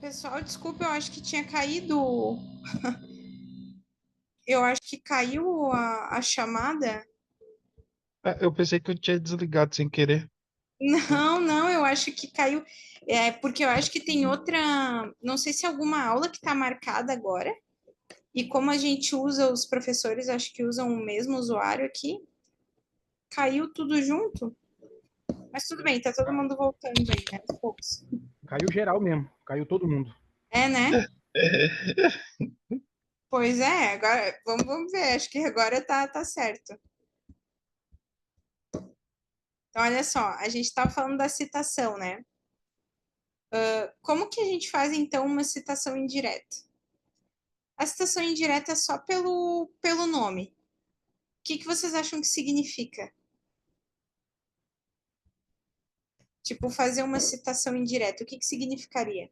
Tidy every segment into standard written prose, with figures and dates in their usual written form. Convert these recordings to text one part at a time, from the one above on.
Pessoal, desculpa, eu acho que tinha caído. Eu acho que caiu a chamada. Eu pensei que eu tinha desligado sem querer. Não, não, eu acho que caiu. É, porque eu acho que tem outra. Não sei se é alguma aula que está marcada agora. E como a gente usa, os professores acho que usam o mesmo usuário aqui, caiu tudo junto. Mas tudo bem, tá todo mundo voltando aí, né? Aos poucos. Caiu geral mesmo, caiu todo mundo. É, né? Pois é, agora vamos ver. Acho que agora tá certo. Então, olha só, a gente estava falando da citação, né? Como que a gente faz, então, uma citação indireta? A citação indireta é só pelo nome. O que vocês acham que significa? Tipo, fazer uma citação indireta, o que significaria?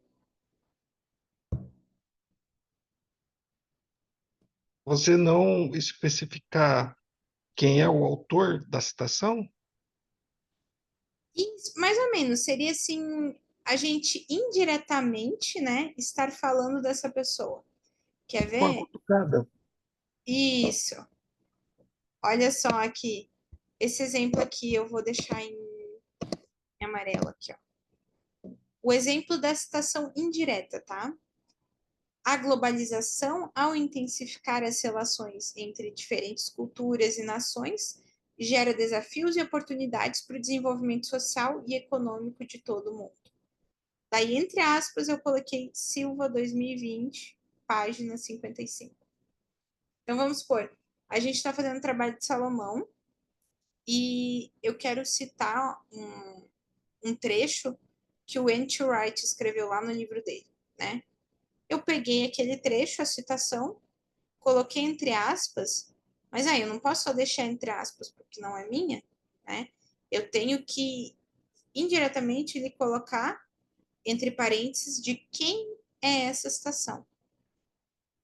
Você não especificar quem é o autor da citação? Mais ou menos, seria assim, a gente indiretamente, né, estar falando dessa pessoa. Quer Uma ver? cutucada. Isso. Olha só aqui. Esse exemplo aqui eu vou deixar em amarelo aqui, ó. O exemplo da citação indireta, tá? A globalização, ao intensificar as relações entre diferentes culturas e nações, gera desafios e oportunidades para o desenvolvimento social e econômico de todo o mundo. Daí, entre aspas, eu coloquei Silva 2020, página 55. Então, vamos supor, a gente está fazendo trabalho de Salomão e eu quero citar um trecho que o N.T. Wright escreveu lá no livro dele, né? Eu peguei aquele trecho, a citação, coloquei entre aspas, mas aí eu não posso só deixar entre aspas porque não é minha, né? Eu tenho que indiretamente lhe colocar entre parênteses de quem é essa citação.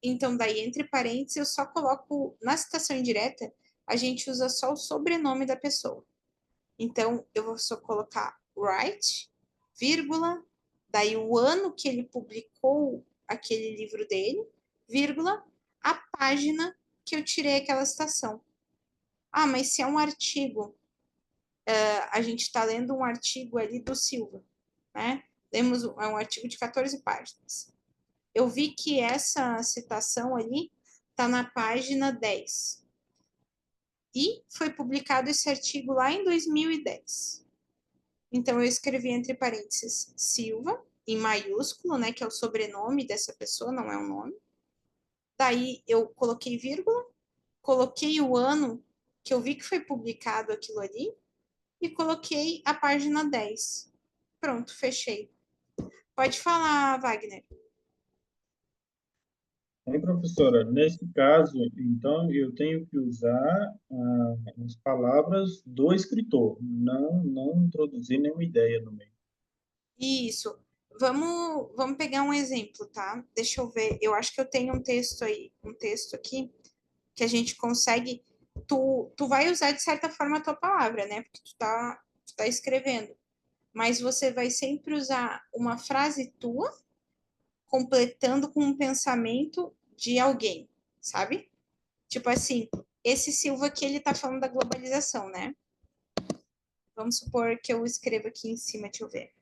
Então, daí, entre parênteses, eu só coloco na citação indireta, a gente usa só o sobrenome da pessoa. Então, eu vou só colocar Wright, vírgula, daí o ano que ele publicou aquele livro dele, vírgula, a página que eu tirei aquela citação. Ah, mas se é um artigo, a gente está lendo um artigo ali do Silva, né? Temos um artigo de 14 páginas. Eu vi que essa citação ali está na página 10. E foi publicado esse artigo lá em 2010. Então, eu escrevi entre parênteses Silva, em maiúsculo, né, que é o sobrenome dessa pessoa, não é o nome. Daí, eu coloquei vírgula, coloquei o ano que eu vi que foi publicado aquilo ali e coloquei a página 10. Pronto, fechei. Pode falar, Wagner. Aí, professora, nesse caso, então, eu tenho que usar as palavras do escritor, não introduzir nenhuma ideia no meio. Isso. Vamos pegar um exemplo, tá? Deixa eu ver. Eu acho que eu tenho um texto aí, um texto aqui, que a gente consegue. Tu vai usar de certa forma a tua palavra, né? Porque tu tá escrevendo. Mas você vai sempre usar uma frase tua, completando com um pensamento de alguém, sabe? Tipo assim, esse Silva aqui, ele tá falando da globalização, né? Vamos supor que eu escrevo aqui em cima, deixa eu ver.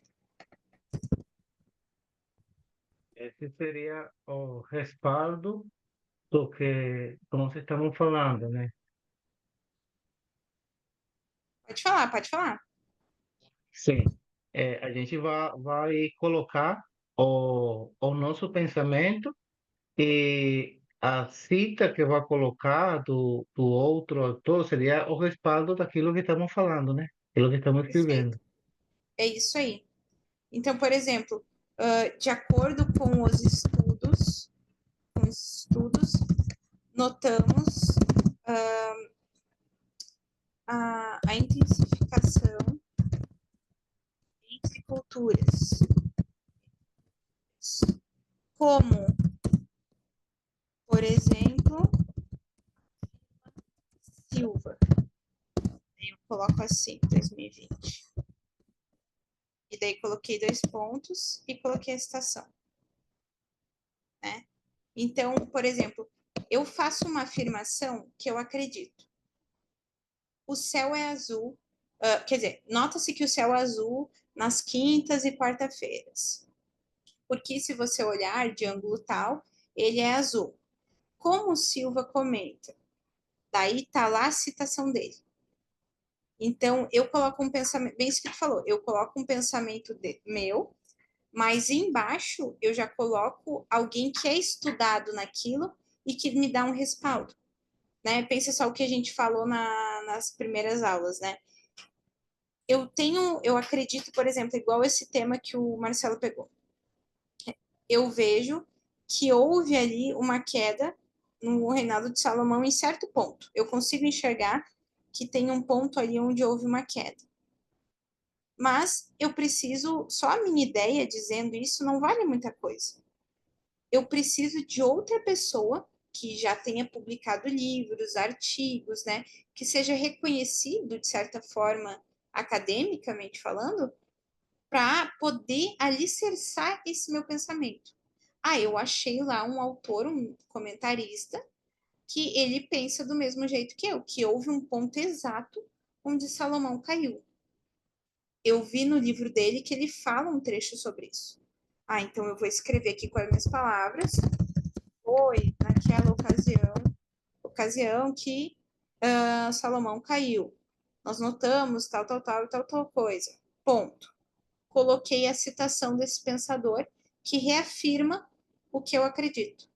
Esse seria o respaldo do que nós estamos falando, né? Pode falar, pode falar. Sim. A gente vai colocar o nosso pensamento e a cita que vai colocar do outro autor seria o respaldo daquilo que estamos falando, né? Aquilo que estamos Perfeito. escrevendo. É isso aí. Então, por exemplo, de acordo com os estudos, notamos a intensificação entre culturas, como, por exemplo, Silva. Eu coloco assim, 2020. E daí coloquei dois pontos e coloquei a citação. né? Então, por exemplo, eu faço uma afirmação que eu acredito. O céu é azul, quer dizer, nota-se que o céu é azul nas quintas e quarta-feiras. Porque se você olhar de ângulo tal, ele é azul. Como o Silva comenta, daí tá lá a citação dele. Então, eu coloco um pensamento, bem isso que tu falou, eu coloco um pensamento meu, mas embaixo eu já coloco alguém que é estudado naquilo e que me dá um respaldo, né? Pensa só o que a gente falou nas primeiras aulas, né? Eu acredito, por exemplo, igual esse tema que o Marcelo pegou. Eu vejo que houve ali uma queda no reinado de Salomão em certo ponto. Eu consigo enxergar que tem um ponto ali onde houve uma queda. Mas eu preciso, só a minha ideia dizendo isso não vale muita coisa. Eu preciso de outra pessoa que já tenha publicado livros, artigos, né, que seja reconhecido de certa forma academicamente falando, para poder alicerçar esse meu pensamento. Ah, eu achei lá um autor, um comentarista, que ele pensa do mesmo jeito que eu, que houve um ponto exato onde Salomão caiu. Eu vi no livro dele que ele fala um trecho sobre isso. Ah, então eu vou escrever aqui com as minhas palavras. Foi naquela ocasião que Salomão caiu. Nós notamos tal coisa. Ponto. Coloquei a citação desse pensador que reafirma o que eu acredito,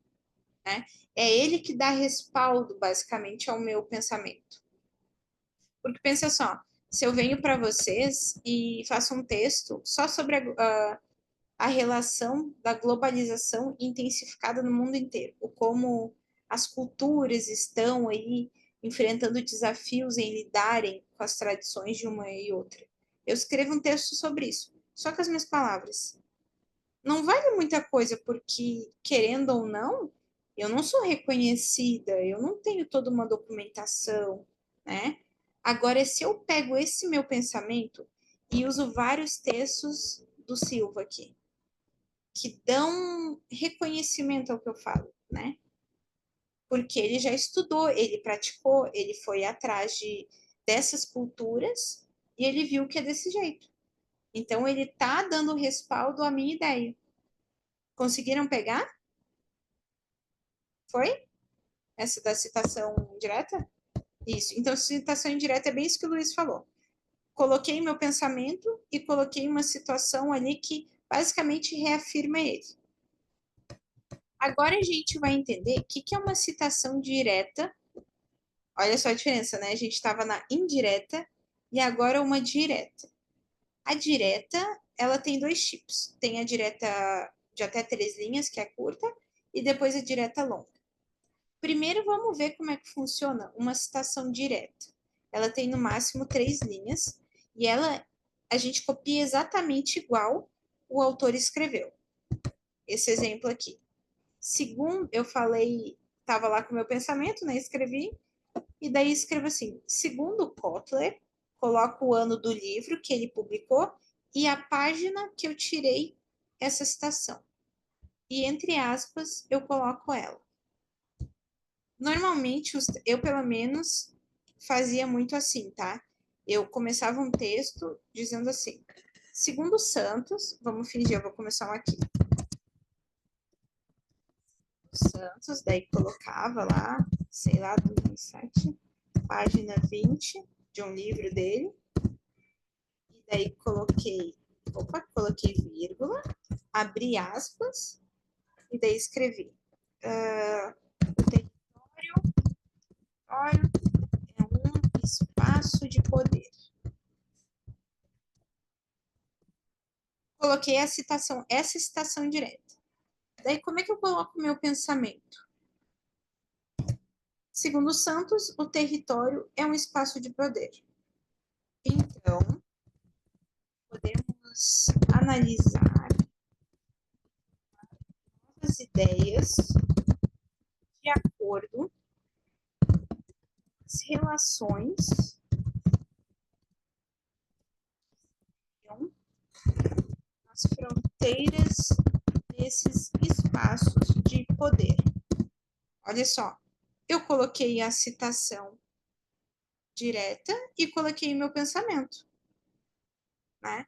né? É ele que dá respaldo, basicamente, ao meu pensamento. Porque pensa só, se eu venho para vocês e faço um texto só sobre a relação da globalização intensificada no mundo inteiro, ou como as culturas estão aí enfrentando desafios em lidarem com as tradições de uma e outra. Eu escrevo um texto sobre isso, só com as minhas palavras. Não vale muita coisa, porque, querendo ou não, eu não sou reconhecida, eu não tenho toda uma documentação, né? Agora, se eu pego esse meu pensamento e uso vários textos do Silva aqui, que dão reconhecimento ao que eu falo, né? Porque ele já estudou, ele praticou, ele foi atrás dessas culturas e ele viu que é desse jeito. Então, ele tá dando respaldo à minha ideia. Conseguiram pegar? Foi? Essa da citação indireta? Isso. Então, citação indireta é bem isso que o Luiz falou. Coloquei meu pensamento e coloquei uma situação ali que basicamente reafirma ele. Agora a gente vai entender o que é uma citação direta. Olha só a diferença, né? A gente estava na indireta e agora uma direta. A direta, ela tem dois tipos. Tem a direta de até 3 linhas, que é curta, e depois a direta longa. Primeiro, vamos ver como é que funciona uma citação direta. Ela tem no máximo 3 linhas e a gente copia exatamente igual o autor escreveu. Esse exemplo aqui. Segundo, eu falei, estava lá com o meu pensamento, né? Escrevi, e daí escrevo assim: segundo Kotler, coloco o ano do livro que ele publicou e a página que eu tirei essa citação. E entre aspas, eu coloco ela. Normalmente, eu pelo menos fazia muito assim, tá? Eu começava um texto dizendo assim: segundo Santos, vamos fingir, eu vou começar um aqui. Santos, daí colocava lá, sei lá, 2007, página 20 de um livro dele. E daí coloquei vírgula, abri aspas, e daí escrevi. O território é um espaço de poder. Coloquei essa citação direta. Daí, como é que eu coloco o meu pensamento? Segundo Santos, o território é um espaço de poder. Então, podemos analisar novas ideias de acordo com as relações as fronteiras desses espaços de poder. Olha só, eu coloquei a citação direta e coloquei meu pensamento, né?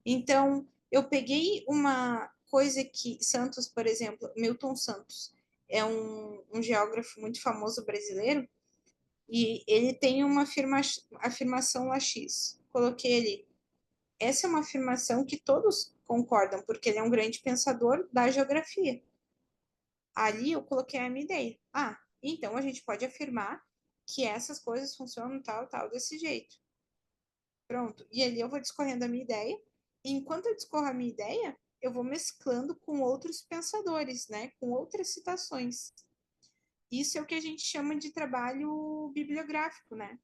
Então, eu peguei uma coisa que Santos, por exemplo, Milton Santos, é um geógrafo muito famoso brasileiro, e ele tem uma afirmação lá X. Coloquei ali. Essa é uma afirmação que todos concordam, porque ele é um grande pensador da geografia. Ali eu coloquei a minha ideia. Ah, então a gente pode afirmar que essas coisas funcionam tal, desse jeito. Pronto. E ali eu vou discorrendo a minha ideia. E enquanto eu discorro a minha ideia, eu vou mesclando com outros pensadores, né? Com outras citações. Isso é o que a gente chama de trabalho bibliográfico, né?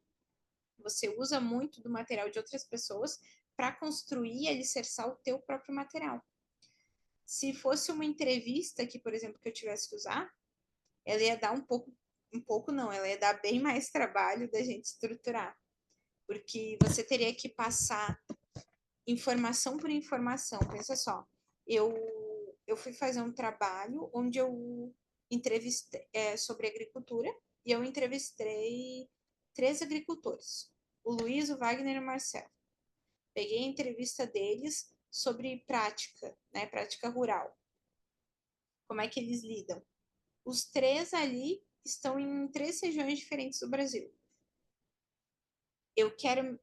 Você usa muito do material de outras pessoas para construir e alicerçar o teu próprio material. Se fosse uma entrevista que, por exemplo, que eu tivesse que usar, ela ia dar um pouco não, ela ia dar bem mais trabalho da gente estruturar. Porque você teria que passar informação por informação. Pensa só, eu fui fazer um trabalho onde eu entrevistei sobre agricultura e eu entrevistei 3 agricultores, o Luiz, o Wagner e o Marcelo. Peguei a entrevista deles sobre prática, né, prática rural. Como é que eles lidam? Os 3 ali estão em 3 regiões diferentes do Brasil.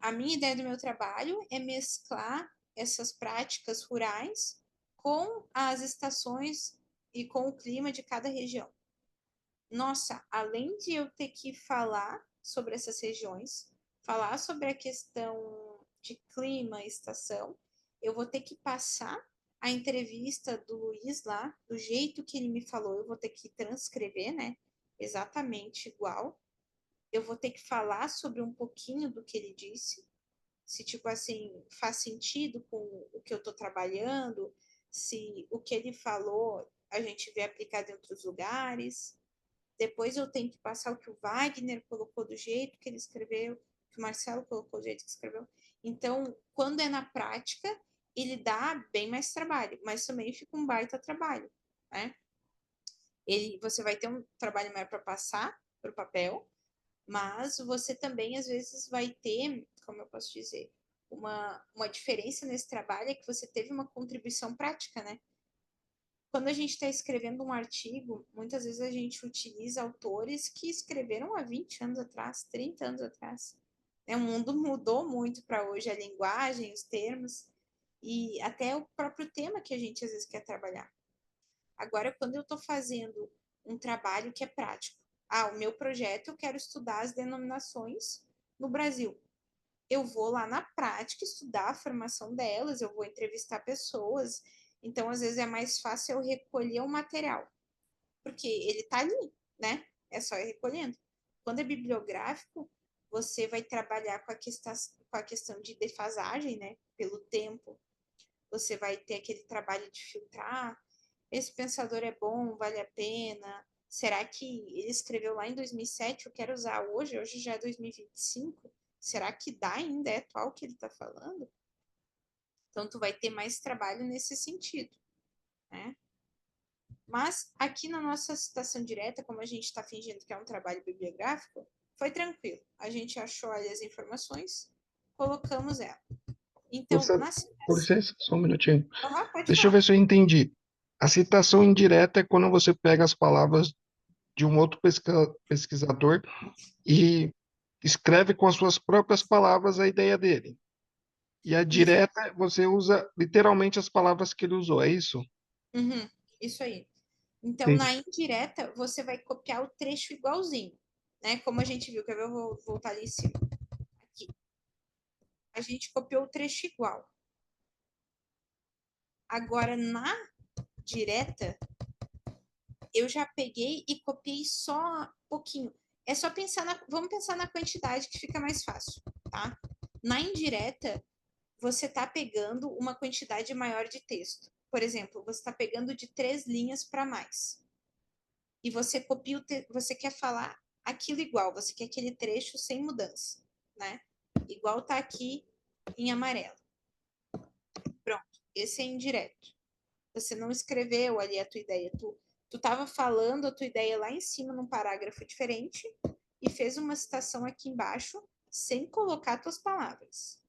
A minha ideia do meu trabalho é mesclar essas práticas rurais com as estações e com o clima de cada região. Nossa, além de eu ter que falar sobre essas regiões, falar sobre a questão de clima e estação, eu vou ter que passar a entrevista do Luiz lá, do jeito que ele me falou, eu vou ter que transcrever, né? Exatamente igual. Eu vou ter que falar sobre um pouquinho do que ele disse, se tipo assim faz sentido com o que eu estou trabalhando, se o que ele falou a gente vê aplicado em outros lugares. Depois eu tenho que passar o que o Wagner colocou do jeito que ele escreveu, que o Marcelo colocou do jeito que escreveu. Então, quando é na prática, ele dá bem mais trabalho, mas também fica um baita trabalho, né? Você vai ter um trabalho maior para passar para o papel, mas você também, às vezes, vai ter, como eu posso dizer, uma diferença nesse trabalho é que você teve uma contribuição prática, né? Quando a gente está escrevendo um artigo, muitas vezes a gente utiliza autores que escreveram há 20 anos atrás, 30 anos atrás. O mundo mudou muito para hoje, a linguagem, os termos e até o próprio tema que a gente às vezes quer trabalhar. Agora, quando eu estou fazendo um trabalho que é prático, o meu projeto eu quero estudar as denominações no Brasil. Eu vou lá na prática estudar a formação delas, eu vou entrevistar pessoas. Então, às vezes, é mais fácil eu recolher o material, porque ele está ali, né? É só ir recolhendo. Quando é bibliográfico, você vai trabalhar com a questão de defasagem, né? Pelo tempo. Você vai ter aquele trabalho de filtrar. Esse pensador é bom, vale a pena. Será que ele escreveu lá em 2007, eu quero usar hoje já é 2025? Será que dá ainda? É atual o que ele está falando? Então, tu vai ter mais trabalho nesse sentido, né? Mas aqui na nossa citação direta, como a gente está fingindo que é um trabalho bibliográfico, foi tranquilo. A gente achou ali as informações, colocamos ela. Então, Você, na com citação... licença, só um minutinho. Pode Deixa eu falar. ver se eu entendi. A citação indireta é quando você pega as palavras de um outro pesquisador e escreve com as suas próprias palavras a ideia dele. E a Isso. direta, você usa literalmente as palavras que ele usou, é isso? Uhum, isso aí. Então, Entendi. na indireta, você vai copiar o trecho igualzinho, né? Como a gente viu, quer ver? Eu vou voltar ali em cima. Aqui. A gente copiou o trecho igual. Agora, na direta, eu já peguei e copiei só um pouquinho. É só pensar vamos pensar na quantidade que fica mais fácil, tá? Na indireta, você está pegando uma quantidade maior de texto. Por exemplo, você está pegando de 3 linhas para mais. E você copia você quer falar aquilo igual, você quer aquele trecho sem mudança, né? Igual tá aqui em amarelo. Pronto, esse é indireto. Você não escreveu ali a tua ideia, tu Tu estava falando a tua ideia lá em cima num parágrafo diferente e fez uma citação aqui embaixo sem colocar tuas palavras.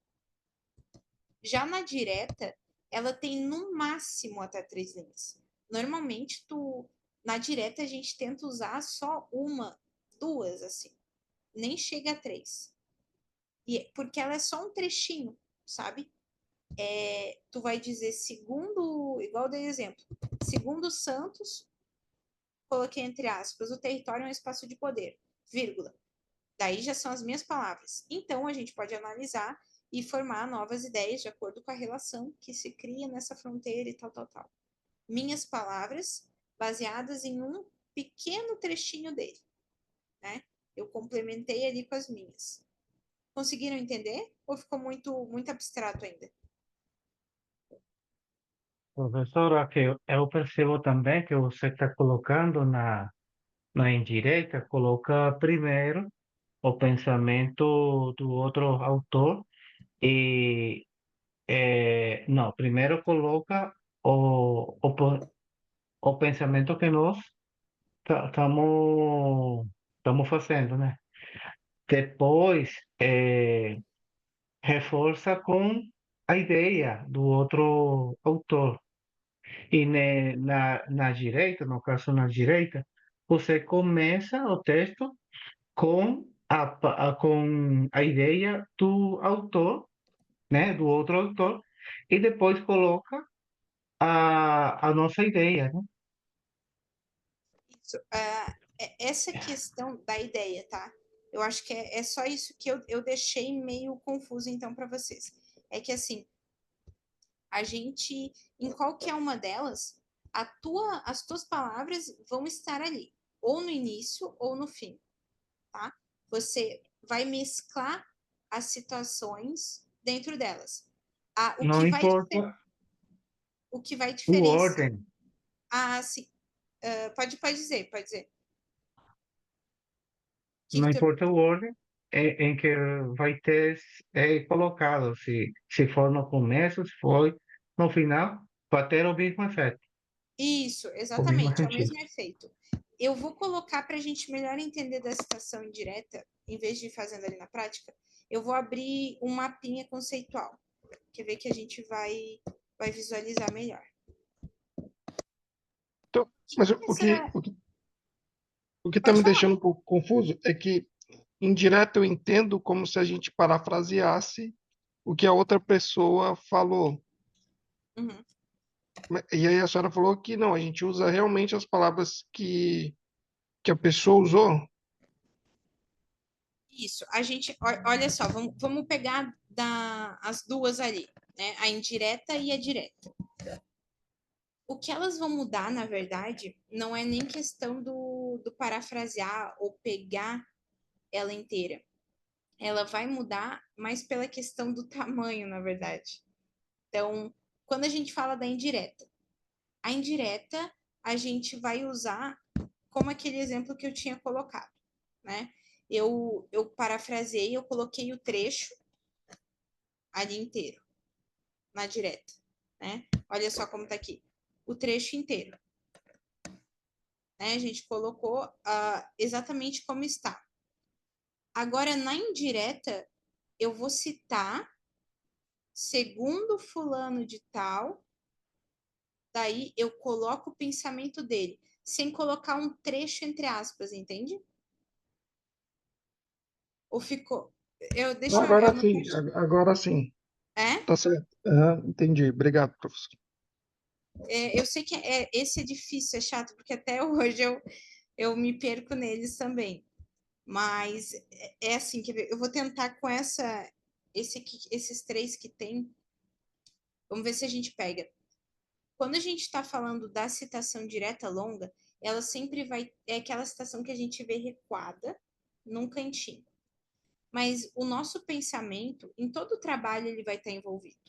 Já na direta, ela tem no máximo até 3 linhas. Normalmente, na direta, a gente tenta usar só uma, 2, assim. Nem chega a 3. Porque ela é só um trechinho, sabe? Tu vai dizer segundo, igual eu dei exemplo, segundo Santos, coloquei entre aspas, o território é um espaço de poder, vírgula. Daí já são as minhas palavras. Então, a gente pode analisar e formar novas ideias de acordo com a relação que se cria nessa fronteira e tal, tal, tal. Minhas palavras baseadas em um pequeno trechinho dele, né? Eu complementei ali com as minhas. Conseguiram entender? Ou ficou muito abstrato ainda? Professora, que eu percebo também que você está colocando na indireta, coloca primeiro o pensamento do outro autor e não, primeiro coloca o pensamento que nós estamos fazendo, né? Depois reforça com a ideia do outro autor. E na direita, no caso na direita, você começa o texto com com a ideia do autor, né, do outro autor, e depois coloca a nossa ideia, né? Isso, essa questão da ideia, tá? Eu acho que é só isso que eu deixei meio confuso, então, para vocês. É que, assim, a gente, em qualquer uma delas, as tuas palavras vão estar ali, ou no início ou no fim, tá? Você vai mesclar as situações dentro delas. O Não que vai, importa o que vai o diferenciar. ordem, Sim, pode dizer, pode dizer. não Que tu... importa o ordem em que vai ter colocado, se for no começo, se for no final, vai ter o mesmo efeito, Isso, o mesmo exatamente, é o sentido. mesmo efeito. Eu vou colocar para a gente melhor entender da citação indireta, em vez de ir fazendo ali na prática, eu vou abrir um mapinha conceitual. Quer ver que a gente vai visualizar melhor. Então, mas o que, Essa... o que, o que está Pode me falar. deixando um pouco confuso é que indireto eu entendo como se a gente parafraseasse o que a outra pessoa falou. Uhum. E aí a senhora falou que não, a gente usa realmente as palavras que a pessoa usou. Isso, a gente, olha só, vamos pegar as duas ali, né? A indireta e a direta. O que elas vão mudar, na verdade, não é nem questão do parafrasear ou pegar ela inteira. Ela vai mudar mais pela questão do tamanho, na verdade. Então, quando a gente fala da indireta, a indireta a gente vai usar como aquele exemplo que eu tinha colocado, né? Eu parafraseei, eu coloquei o trecho ali inteiro, na direta, né? Olha só como tá aqui. O trecho inteiro. Né? A gente colocou exatamente como está. Agora, na indireta, eu vou citar segundo fulano de tal, daí eu coloco o pensamento dele, sem colocar um trecho entre aspas, entende? Ou ficou? Eu Agora não sim, agora sim. é? Tá certo. Aham, entendi. Obrigado, professor. Eu sei que esse é difícil, é chato, porque até hoje eu me perco neles também. Mas é assim, eu vou tentar com esses três que tem. Vamos ver se a gente pega. Quando a gente está falando da citação direta longa, ela sempre vai. É aquela citação que a gente vê recuada num cantinho. Mas o nosso pensamento, em todo o trabalho, ele vai estar envolvido,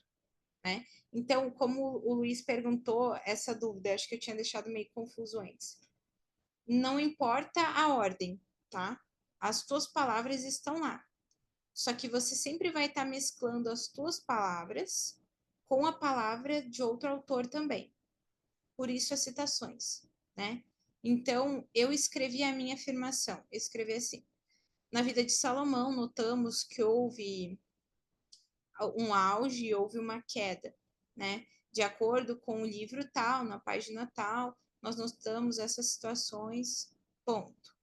né? Então, como o Luiz perguntou essa dúvida, acho que eu tinha deixado meio confuso antes. Não importa a ordem, tá? As tuas palavras estão lá. Só que você sempre vai estar mesclando as tuas palavras com a palavra de outro autor também. Por isso as citações, né? Então, eu escrevi a minha afirmação. Eu escrevi assim: na vida de Salomão, notamos que houve um auge e houve uma queda, né? De acordo com o livro tal, na página tal, nós notamos essas situações, ponto.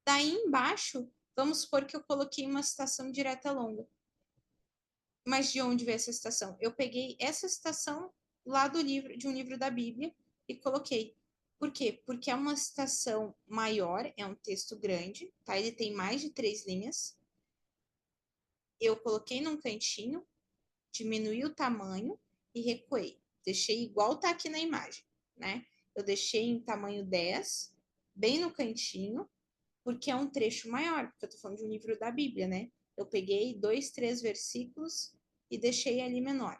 Daí embaixo, vamos supor que eu coloquei uma citação direta longa. Mas de onde veio essa citação? Eu peguei essa citação lá do livro, de um livro da Bíblia, e coloquei. Por quê? Porque é uma citação maior, é um texto grande, tá? Ele tem mais de 3 linhas. Eu coloquei num cantinho, diminuí o tamanho e recuei. Deixei igual tá aqui na imagem, né? Eu deixei em tamanho 10, bem no cantinho, porque é um trecho maior, porque eu tô falando de um livro da Bíblia, né? Eu peguei 2, 3 versículos e deixei ali menor.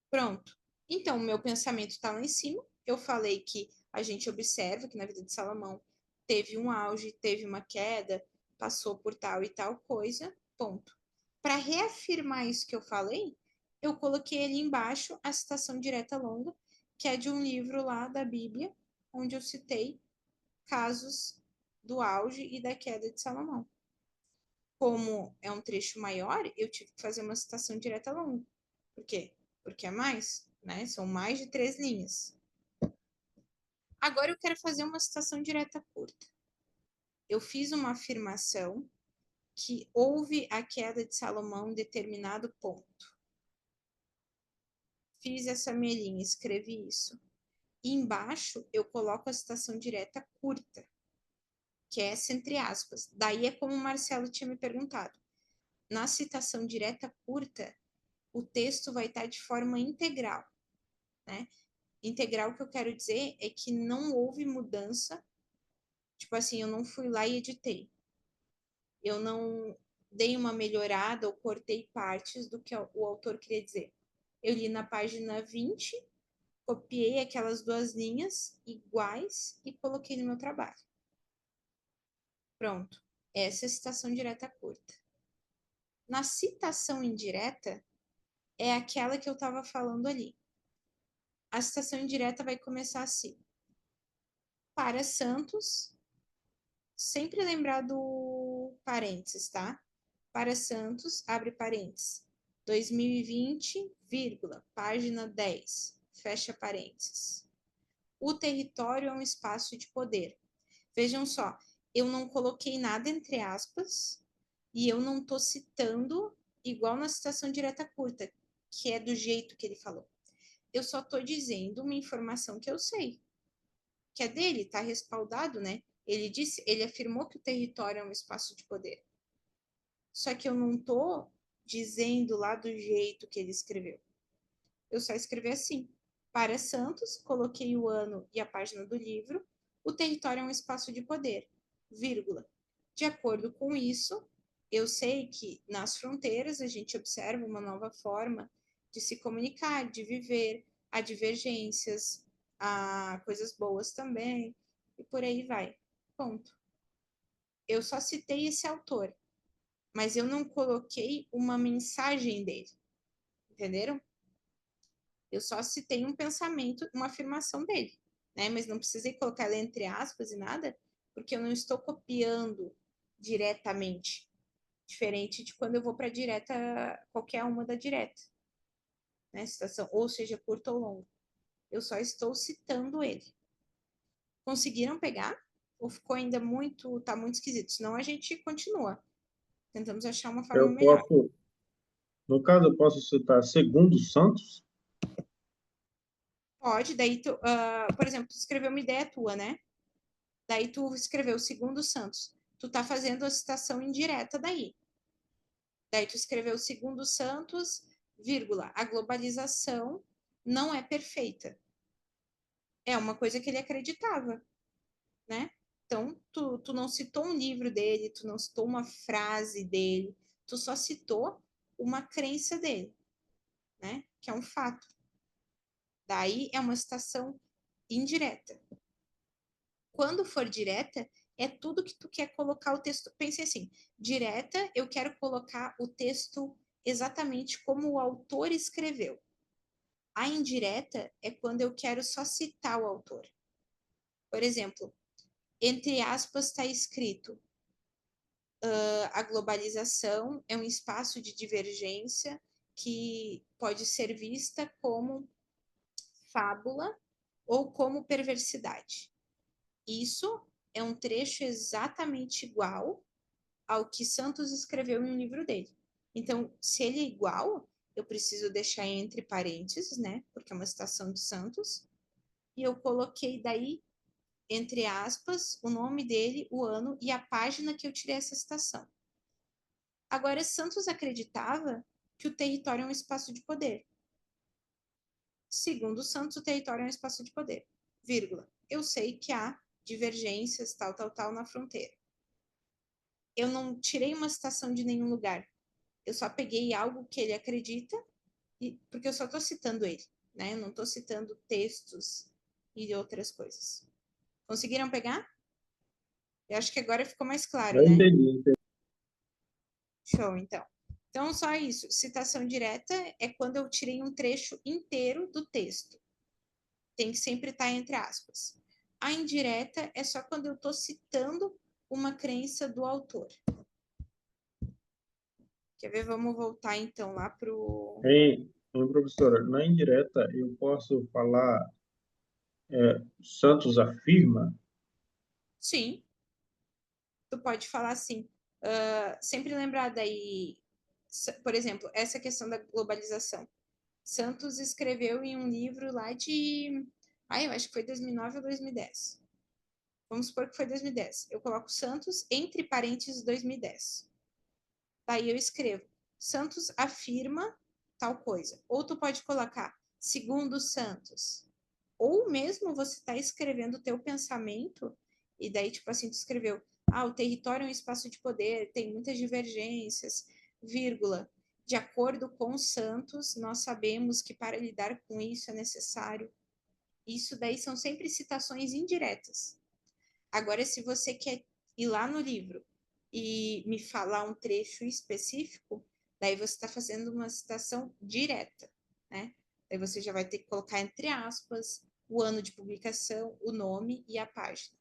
Pronto. Então, o meu pensamento está lá em cima. Eu falei que a gente observa que na vida de Salomão teve um auge, teve uma queda, passou por tal e tal coisa, ponto. Para reafirmar isso que eu falei, eu coloquei ali embaixo a citação direta longa, que é de um livro lá da Bíblia, onde eu citei casos do auge e da queda de Salomão. Como é um trecho maior, eu tive que fazer uma citação direta longa. Por quê? Porque é mais, né? São mais de 3 linhas. Agora eu quero fazer uma citação direta curta. Eu fiz uma afirmação que houve a queda de Salomão em determinado ponto. Fiz essa minha linha, escrevi isso. E embaixo eu coloco a citação direta curta, que é essa entre aspas. Daí é como o Marcelo tinha me perguntado. Na citação direta curta, o texto vai estar de forma integral, né? Integral, que eu quero dizer é que não houve mudança, tipo assim, eu não fui lá e editei. Eu não dei uma melhorada ou cortei partes do que o autor queria dizer. Eu li na página 20, copiei aquelas 2 linhas iguais e coloquei no meu trabalho. Pronto. Essa é a citação direta curta. Na citação indireta, é aquela que eu estava falando ali. A citação indireta vai começar assim. Para Santos, sempre lembrar do parênteses, tá? Para Santos, abre parênteses. 2020, vírgula, página 10, fecha parênteses. O território é um espaço de poder. Vejam só, eu não coloquei nada entre aspas e eu não estou citando igual na citação direta curta, que é do jeito que ele falou. Eu só estou dizendo uma informação que eu sei, que é dele, está respaldado, né? Ele afirmou que o território é um espaço de poder. Só que eu não estou dizendo lá do jeito que ele escreveu. Eu só escrevi assim. Para Santos, coloquei o ano e a página do livro. O território é um espaço de poder, vírgula. De acordo com isso, eu sei que nas fronteiras a gente observa uma nova forma de se comunicar, de viver, há divergências, há coisas boas também, e por aí vai. Ponto. Eu só citei esse autor, mas eu não coloquei uma mensagem dele, entenderam? Eu só citei um pensamento, uma afirmação dele, né? Mas não precisei colocar ela entre aspas e nada, porque eu não estou copiando diretamente, diferente de quando eu vou para direta, qualquer uma da direta, né? Citação, ou seja, curta ou longa. Eu só estou citando ele. Conseguiram pegar? Ou ficou ainda muito, tá muito esquisito? Senão a gente continua. Tentamos achar uma forma Eu melhor. posso, no caso, eu posso citar segundo Santos? Pode, daí tu, por exemplo, tu escreveu uma ideia tua, né? Daí tu escreveu segundo Santos. Tu tá fazendo a citação indireta daí. Daí tu escreveu segundo Santos, vírgula, a globalização não é perfeita. É uma coisa que ele acreditava, né? Então, tu não citou um livro dele, tu não citou uma frase dele, tu só citou uma crença dele, né? Que é um fato. Daí é uma citação indireta. Quando for direta, é tudo que tu quer colocar o texto. Pense assim, direta, eu quero colocar o texto exatamente como o autor escreveu. A indireta é quando eu quero só citar o autor. Por exemplo, entre aspas está escrito a globalização é um espaço de divergência que pode ser vista como fábula ou como perversidade. Isso é um trecho exatamente igual ao que Santos escreveu em um livro dele. Então, se ele é igual, eu preciso deixar entre parênteses, né? Porque é uma citação de Santos. E eu coloquei daí, entre aspas, o nome dele, o ano e a página que eu tirei essa citação. Agora, Santos acreditava que o território é um espaço de poder. Segundo Santos, o território é um espaço de poder, vírgula. Eu sei que há divergências, tal, na fronteira. Eu não tirei uma citação de nenhum lugar. Eu só peguei algo que ele acredita, porque eu só estou citando ele, né? Eu não estou citando textos e outras coisas. Conseguiram pegar? Eu acho que agora ficou mais claro, Eu né? entendi. Show, então. Então, só isso. Citação direta é quando eu tirei um trecho inteiro do texto. Tem que sempre estar entre aspas. A indireta é só quando eu estou citando uma crença do autor. Quer ver? Vamos voltar, então, lá para o... Professora, na indireta, eu posso falar Santos afirma? Sim, tu pode falar assim. Sempre lembrar daí, por exemplo, essa questão da globalização. Santos escreveu em um livro lá de... eu acho que foi 2009 ou 2010. Vamos supor que foi 2010. Eu coloco Santos entre parênteses 2010. Daí eu escrevo, Santos afirma tal coisa. Ou tu pode colocar, segundo Santos. Ou mesmo você está escrevendo o teu pensamento, e daí, tipo assim, tu escreveu, o território é um espaço de poder, tem muitas divergências, vírgula. De acordo com Santos, nós sabemos que para lidar com isso é necessário. Isso daí são sempre citações indiretas. Agora, se você quer ir lá no livro e me falar um trecho específico, daí você está fazendo uma citação direta, né? Daí você já vai ter que colocar entre aspas o ano de publicação, o nome e a página.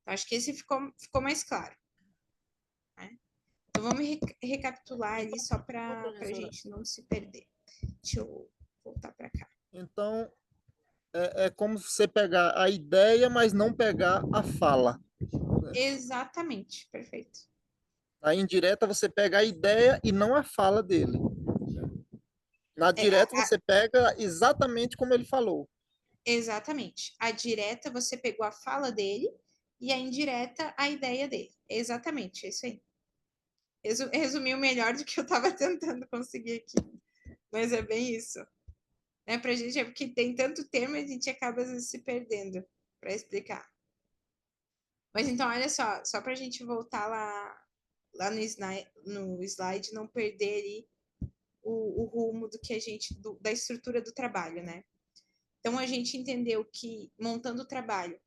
Acho que esse ficou mais claro, né? Então vamos recapitular ali só para a gente não se perder. Deixa eu voltar para cá. Então, é como você pegar a ideia, mas não pegar a fala. Exatamente, perfeito. Na indireta, você pega a ideia e não a fala dele. Na direta, você pega exatamente como ele falou. Exatamente. A direta, você pegou a fala dele, e a indireta, a ideia dele. Exatamente, é isso aí. Resumiu melhor do que eu estava tentando conseguir aqui. Mas é bem isso. Né, pra gente, é porque tem tanto termo, a gente acaba às vezes se perdendo para explicar. Mas então, olha só para a gente voltar lá no slide, não perder ali o rumo do que a gente, da estrutura do trabalho, né? Então, a gente entendeu que, montando o trabalho,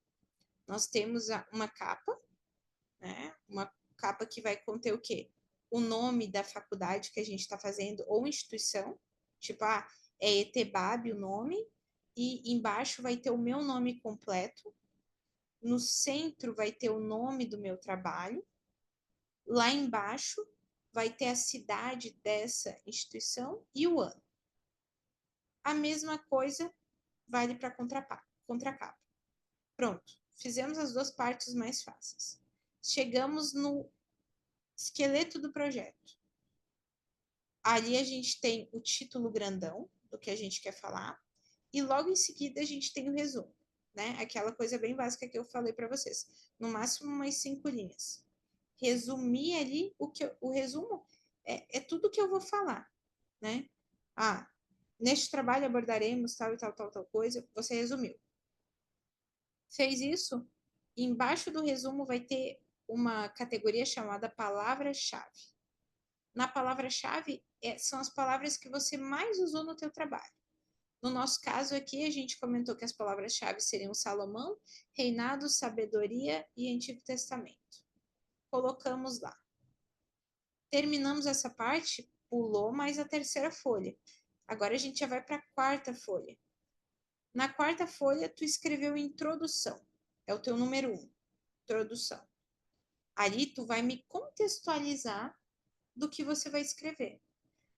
nós temos uma capa, né? Uma capa que vai conter o quê? O nome da faculdade que a gente está fazendo, ou instituição, tipo, é ETBAB o nome, e embaixo vai ter o meu nome completo, no centro vai ter o nome do meu trabalho, lá embaixo vai ter a cidade dessa instituição e o ano. A mesma coisa vale para a contracapa. Pronto, fizemos as duas partes mais fáceis. Chegamos no esqueleto do projeto. Ali a gente tem o título grandão do que a gente quer falar e logo em seguida a gente tem o resumo, né? Aquela coisa bem básica que eu falei para vocês. No máximo umas 5 linhas. Resumir ali o resumo é tudo que eu vou falar, né? Neste trabalho abordaremos tal e tal coisa. Você resumiu. Fez isso? Embaixo do resumo vai ter uma categoria chamada palavra-chave. Na palavra-chave são as palavras que você mais usou no teu trabalho. No nosso caso aqui, a gente comentou que as palavras-chave seriam Salomão, reinado, sabedoria e Antigo Testamento. Colocamos lá. Terminamos essa parte, pulou mais a terceira folha. Agora a gente já vai para a quarta folha. Na quarta folha, tu escreveu introdução. É o teu número 1, introdução. Ali tu vai me contextualizar do que você vai escrever.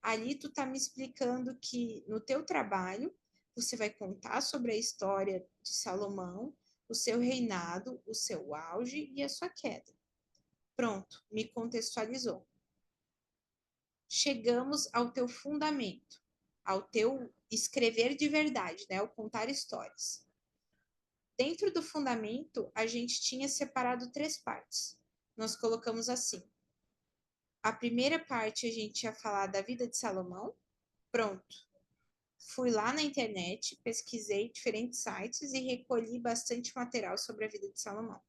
Ali tu tá me explicando que no teu trabalho você vai contar sobre a história de Salomão, o seu reinado, o seu auge e a sua queda. Pronto, me contextualizou. Chegamos ao teu fundamento, ao teu escrever de verdade, né? Ao contar histórias. Dentro do fundamento, a gente tinha separado 3 partes. Nós colocamos assim. A primeira parte a gente ia falar da vida de Salomão. Pronto. Fui lá na internet, pesquisei diferentes sites e recolhi bastante material sobre a vida de Salomão.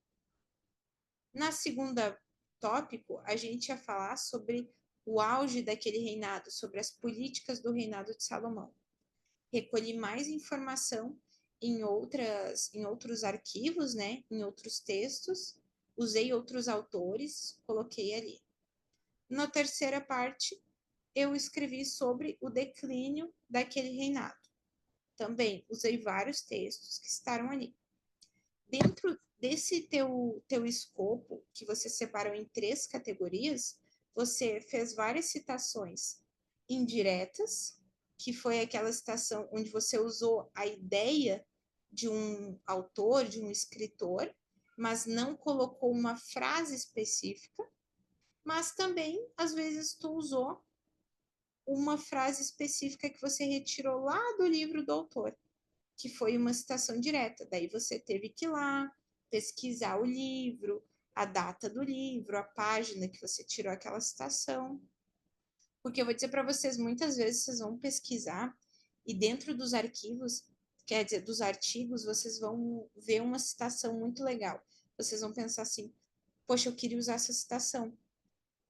Na segunda tópico, a gente ia falar sobre o auge daquele reinado, sobre as políticas do reinado de Salomão. Recolhi mais informação em outros arquivos, né, em outros textos, usei outros autores, coloquei ali. Na terceira parte, eu escrevi sobre o declínio daquele reinado. Também usei vários textos que estavam ali. Dentro desse teu escopo, que você separou em 3 categorias, você fez várias citações indiretas, que foi aquela citação onde você usou a ideia de um autor, de um escritor, mas não colocou uma frase específica, mas também, às vezes, tu usou uma frase específica que você retirou lá do livro do autor, que foi uma citação direta. Daí você teve que ir lá, pesquisar o livro, a data do livro, a página que você tirou aquela citação. Porque eu vou dizer para vocês, muitas vezes vocês vão pesquisar e dentro dos arquivos, quer dizer, dos artigos, vocês vão ver uma citação muito legal. Vocês vão pensar assim, poxa, eu queria usar essa citação,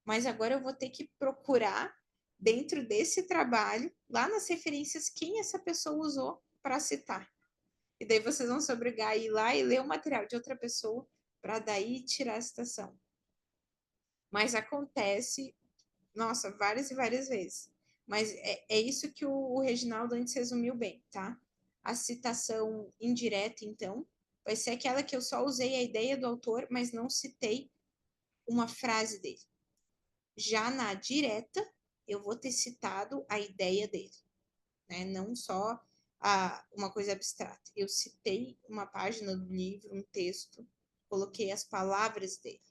mas agora eu vou ter que procurar dentro desse trabalho, lá nas referências, quem essa pessoa usou para citar. E daí vocês vão se obrigar a ir lá e ler o material de outra pessoa para daí tirar a citação. Mas acontece, nossa, várias e várias vezes. Mas é isso que o Reginaldo antes resumiu bem, tá? A citação indireta, então, vai ser aquela que eu só usei a ideia do autor, mas não citei uma frase dele. Já na direta, eu vou ter citado a ideia dele, né? Não só uma coisa abstrata. Eu citei uma página do livro, um texto, coloquei as palavras dele.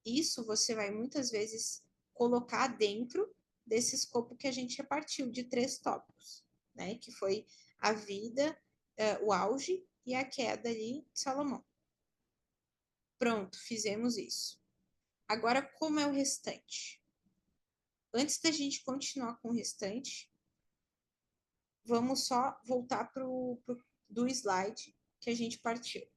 Isso você vai muitas vezes colocar dentro desse escopo que a gente repartiu de 3 tópicos, né? Que foi a vida, o auge e a queda ali de Salomão. Pronto, fizemos isso. Agora, como é o restante? Antes da gente continuar com o restante, vamos só voltar do slide que a gente partiu.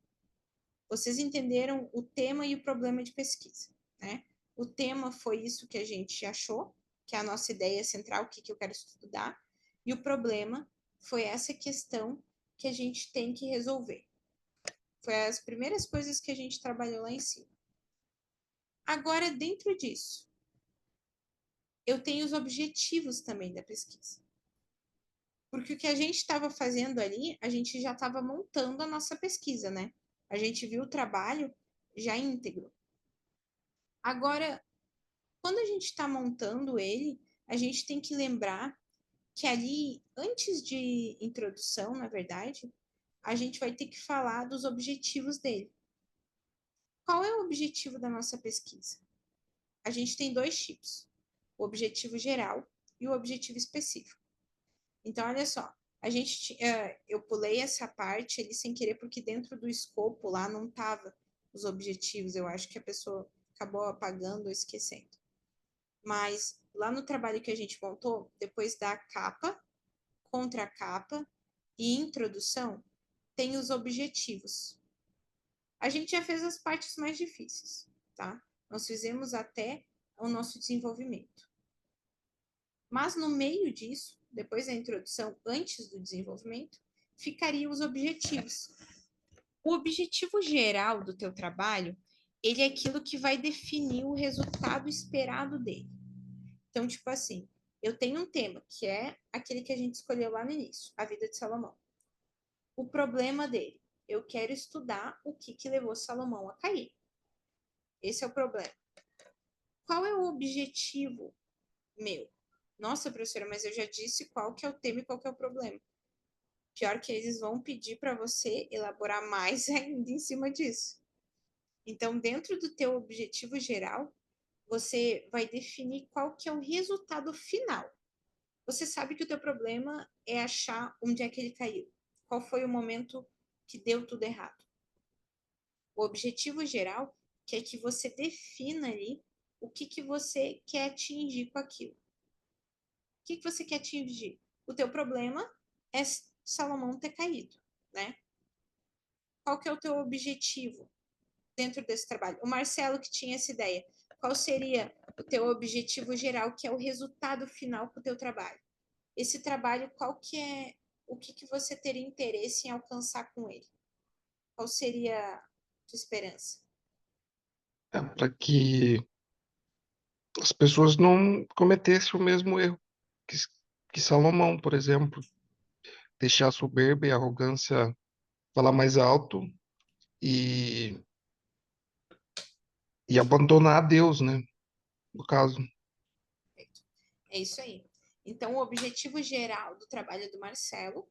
Vocês entenderam o tema e o problema de pesquisa, né? O tema foi isso que a gente achou, que é a nossa ideia central, o que eu quero estudar, e o problema foi essa questão que a gente tem que resolver. Foi as primeiras coisas que a gente trabalhou lá em cima. Agora, dentro disso, eu tenho os objetivos também da pesquisa. Porque o que a gente estava fazendo ali, a gente já estava montando a nossa pesquisa, né? A gente viu o trabalho já íntegro. Agora, quando a gente está montando ele, a gente tem que lembrar que ali, antes de introdução, na verdade, a gente vai ter que falar dos objetivos dele. Qual é o objetivo da nossa pesquisa? A gente tem 2 tipos, o objetivo geral e o objetivo específico. Então, olha só, eu pulei essa parte ali sem querer, porque dentro do escopo lá não estava os objetivos, eu acho que a pessoa acabou apagando ou esquecendo. Mas lá no trabalho que a gente montou, depois da capa, contracapa e introdução, tem os objetivos. A gente já fez as partes mais difíceis, tá? Nós fizemos até o nosso desenvolvimento. Mas no meio disso, depois da introdução, antes do desenvolvimento, ficariam os objetivos. O objetivo geral do teu trabalho, ele é aquilo que vai definir o resultado esperado dele. Então, tipo assim, eu tenho um tema, que é aquele que a gente escolheu lá no início, a vida de Salomão. o problema dele. Eu quero estudar o que levou Salomão a cair. Esse é o problema. Qual é o objetivo meu? Nossa, professora, mas eu já disse qual que é o tema e qual que é o problema. Pior que eles vão pedir para você elaborar mais ainda em cima disso. Então, dentro do teu objetivo geral, você vai definir qual que é o resultado final. Você sabe que o teu problema é achar onde é que ele caiu. Qual foi o momento que deu tudo errado. O objetivo geral é que você defina ali o que você quer atingir com aquilo. O que você quer atingir? O teu problema é Salomão ter caído, né? Qual que é o teu objetivo dentro desse trabalho? O Marcelo que tinha essa ideia. Qual seria o teu objetivo geral, que é o resultado final com o teu trabalho? Esse trabalho, qual que é o que você teria interesse em alcançar com ele? Qual seria a tua esperança? Para que as pessoas não cometessem o mesmo erro que, que Salomão, por exemplo, deixar a soberba e a arrogância falar mais alto e, e abandonar a Deus, né? No caso. É isso aí. Então, o objetivo geral do trabalho do Marcelo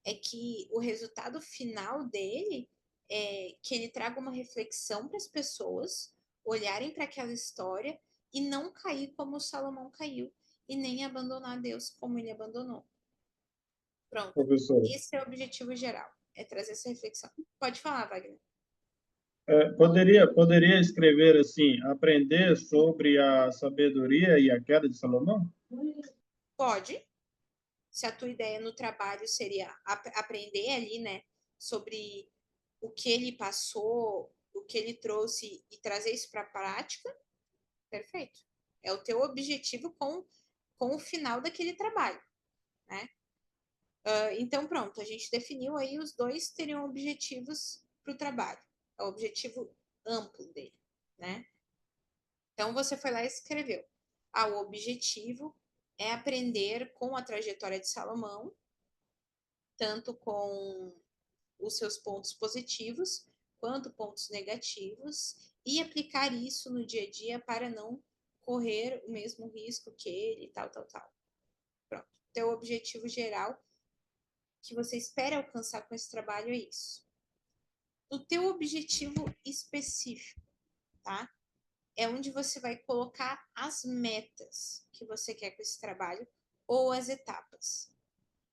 é que o resultado final dele é que ele traga uma reflexão para as pessoas olharem para aquela história e não cair como Salomão caiu e nem abandonar Deus como ele abandonou. Pronto. Professor, Esse é o objetivo geral, é trazer essa reflexão. Pode falar, Wagner. poderia escrever assim, aprender sobre a sabedoria e a queda de Salomão? Pode. Se a tua ideia no trabalho seria aprender ali, né, sobre o que ele passou, o que ele trouxe e trazer isso para a prática, perfeito. É o teu objetivo com o final daquele trabalho, né? Então, pronto, a gente definiu aí os dois teriam objetivos para o trabalho. É o objetivo amplo dele, né? Então, você foi lá e escreveu. O objetivo é aprender com a trajetória de Salomão, tanto com os seus pontos positivos quanto pontos negativos, e aplicar isso no dia a dia para não correr o mesmo risco que ele, tal. Pronto. Então, o objetivo geral que você espera alcançar com esse trabalho é isso. O teu objetivo específico, tá? É onde você vai colocar as metas que você quer com esse trabalho ou as etapas,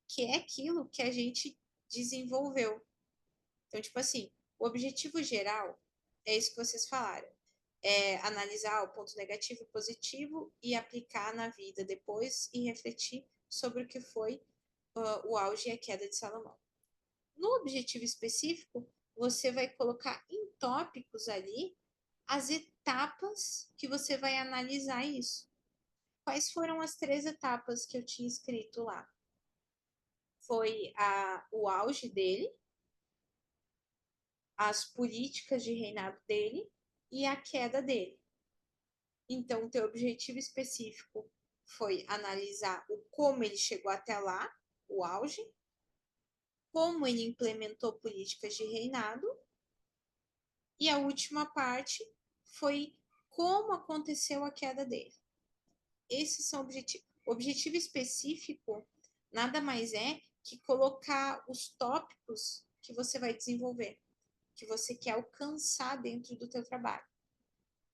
que é aquilo que a gente desenvolveu. Então, tipo assim, o objetivo geral é isso que vocês falaram. É analisar o ponto negativo e positivo e aplicar na vida depois e refletir sobre o que foi o auge e a queda de Salomão. No objetivo específico, você vai colocar em tópicos ali as etapas que você vai analisar isso. Quais foram as 3 etapas que eu tinha escrito lá? Foi o auge dele, as políticas de reinado dele e a queda dele. Então, o teu objetivo específico foi analisar o como ele chegou até lá, o auge, como ele implementou políticas de reinado, e a última parte foi como aconteceu a queda dele. Esses são objetivos. O objetivo específico nada mais é que colocar os tópicos que você vai desenvolver, que você quer alcançar dentro do teu trabalho.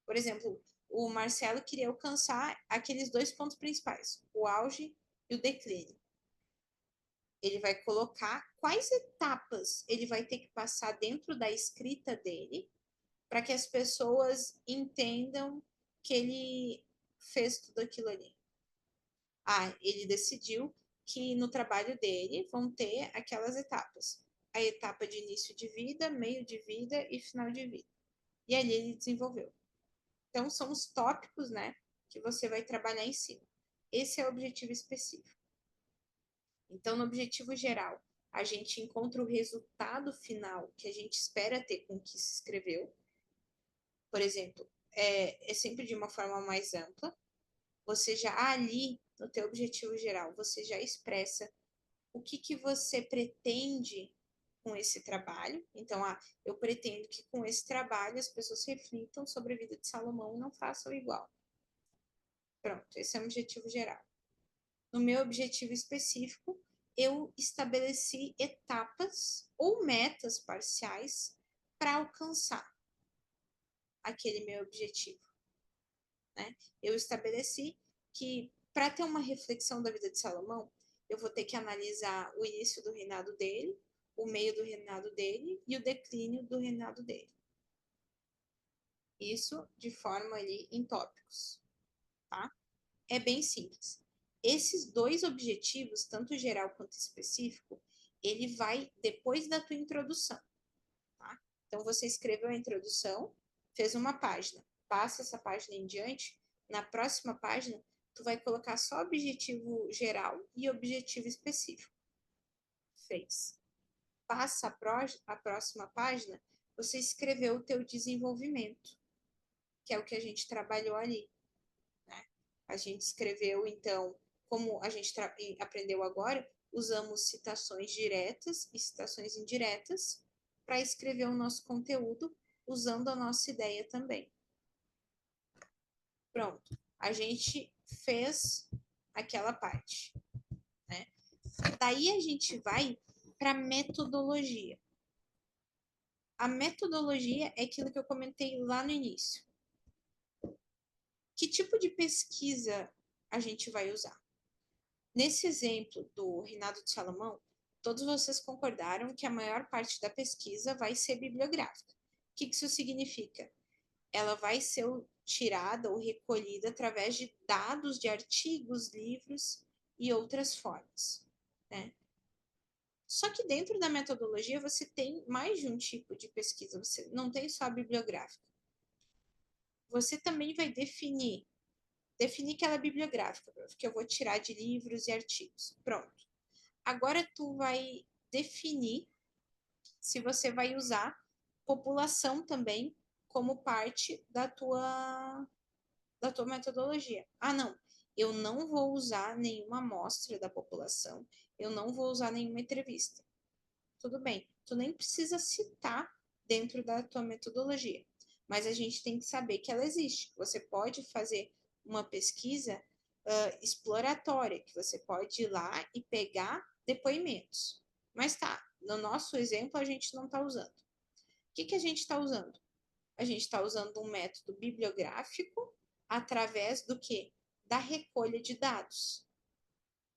Por exemplo, o Marcelo queria alcançar aqueles 2 pontos principais, o auge e o declínio. Ele vai colocar quais etapas ele vai ter que passar dentro da escrita dele para que as pessoas entendam que ele fez tudo aquilo ali. Ele decidiu que no trabalho dele vão ter aquelas etapas. A etapa de início de vida, meio de vida e final de vida. E ali ele desenvolveu. Então, são os tópicos, né, que você vai trabalhar em cima. Esse é o objetivo específico. Então, no objetivo geral, a gente encontra o resultado final que a gente espera ter com o que se escreveu. Por exemplo, é sempre de uma forma mais ampla. Você já ali, no teu objetivo geral, você já expressa o que você pretende com esse trabalho. Então, eu pretendo que com esse trabalho as pessoas reflitam sobre a vida de Salomão e não façam igual. Pronto, esse é o objetivo geral. No meu objetivo específico, eu estabeleci etapas ou metas parciais para alcançar aquele meu objetivo, né? Eu estabeleci que para ter uma reflexão da vida de Salomão, eu vou ter que analisar o início do reinado dele, o meio do reinado dele e o declínio do reinado dele. Isso de forma ali em tópicos, tá? É bem simples. Esses dois objetivos, tanto geral quanto específico, ele vai depois da tua introdução, tá? Então, você escreveu a introdução, fez uma página, passa essa página em diante, na próxima página, tu vai colocar só objetivo geral e objetivo específico. Fez. Passa a próxima página, você escreveu o teu desenvolvimento, que é o que a gente trabalhou ali, né? A gente escreveu, então, como a gente aprendeu agora, usamos citações diretas e citações indiretas para escrever o nosso conteúdo, usando a nossa ideia também. Pronto, a gente fez aquela parte, né? Daí a gente vai para a metodologia. A metodologia é aquilo que eu comentei lá no início. Que tipo de pesquisa a gente vai usar? Nesse exemplo do reinado de Salomão, todos vocês concordaram que a maior parte da pesquisa vai ser bibliográfica. O que isso significa? Ela vai ser tirada ou recolhida através de dados de artigos, livros e outras formas, né? Só que dentro da metodologia você tem mais de um tipo de pesquisa, você não tem só a bibliográfica. Você também vai definir que ela é bibliográfica, que eu vou tirar de livros e artigos. Pronto. Agora tu vai definir se você vai usar população também como parte da tua metodologia. Ah, não, eu não vou usar nenhuma amostra da população, eu não vou usar nenhuma entrevista. Tudo bem, tu nem precisa citar dentro da tua metodologia, mas a gente tem que saber que ela existe. Você pode fazer uma pesquisa exploratória, que você pode ir lá e pegar depoimentos. Mas tá, no nosso exemplo a gente não está usando. O que a gente está usando? A gente está usando um método bibliográfico através do quê? Da recolha de dados.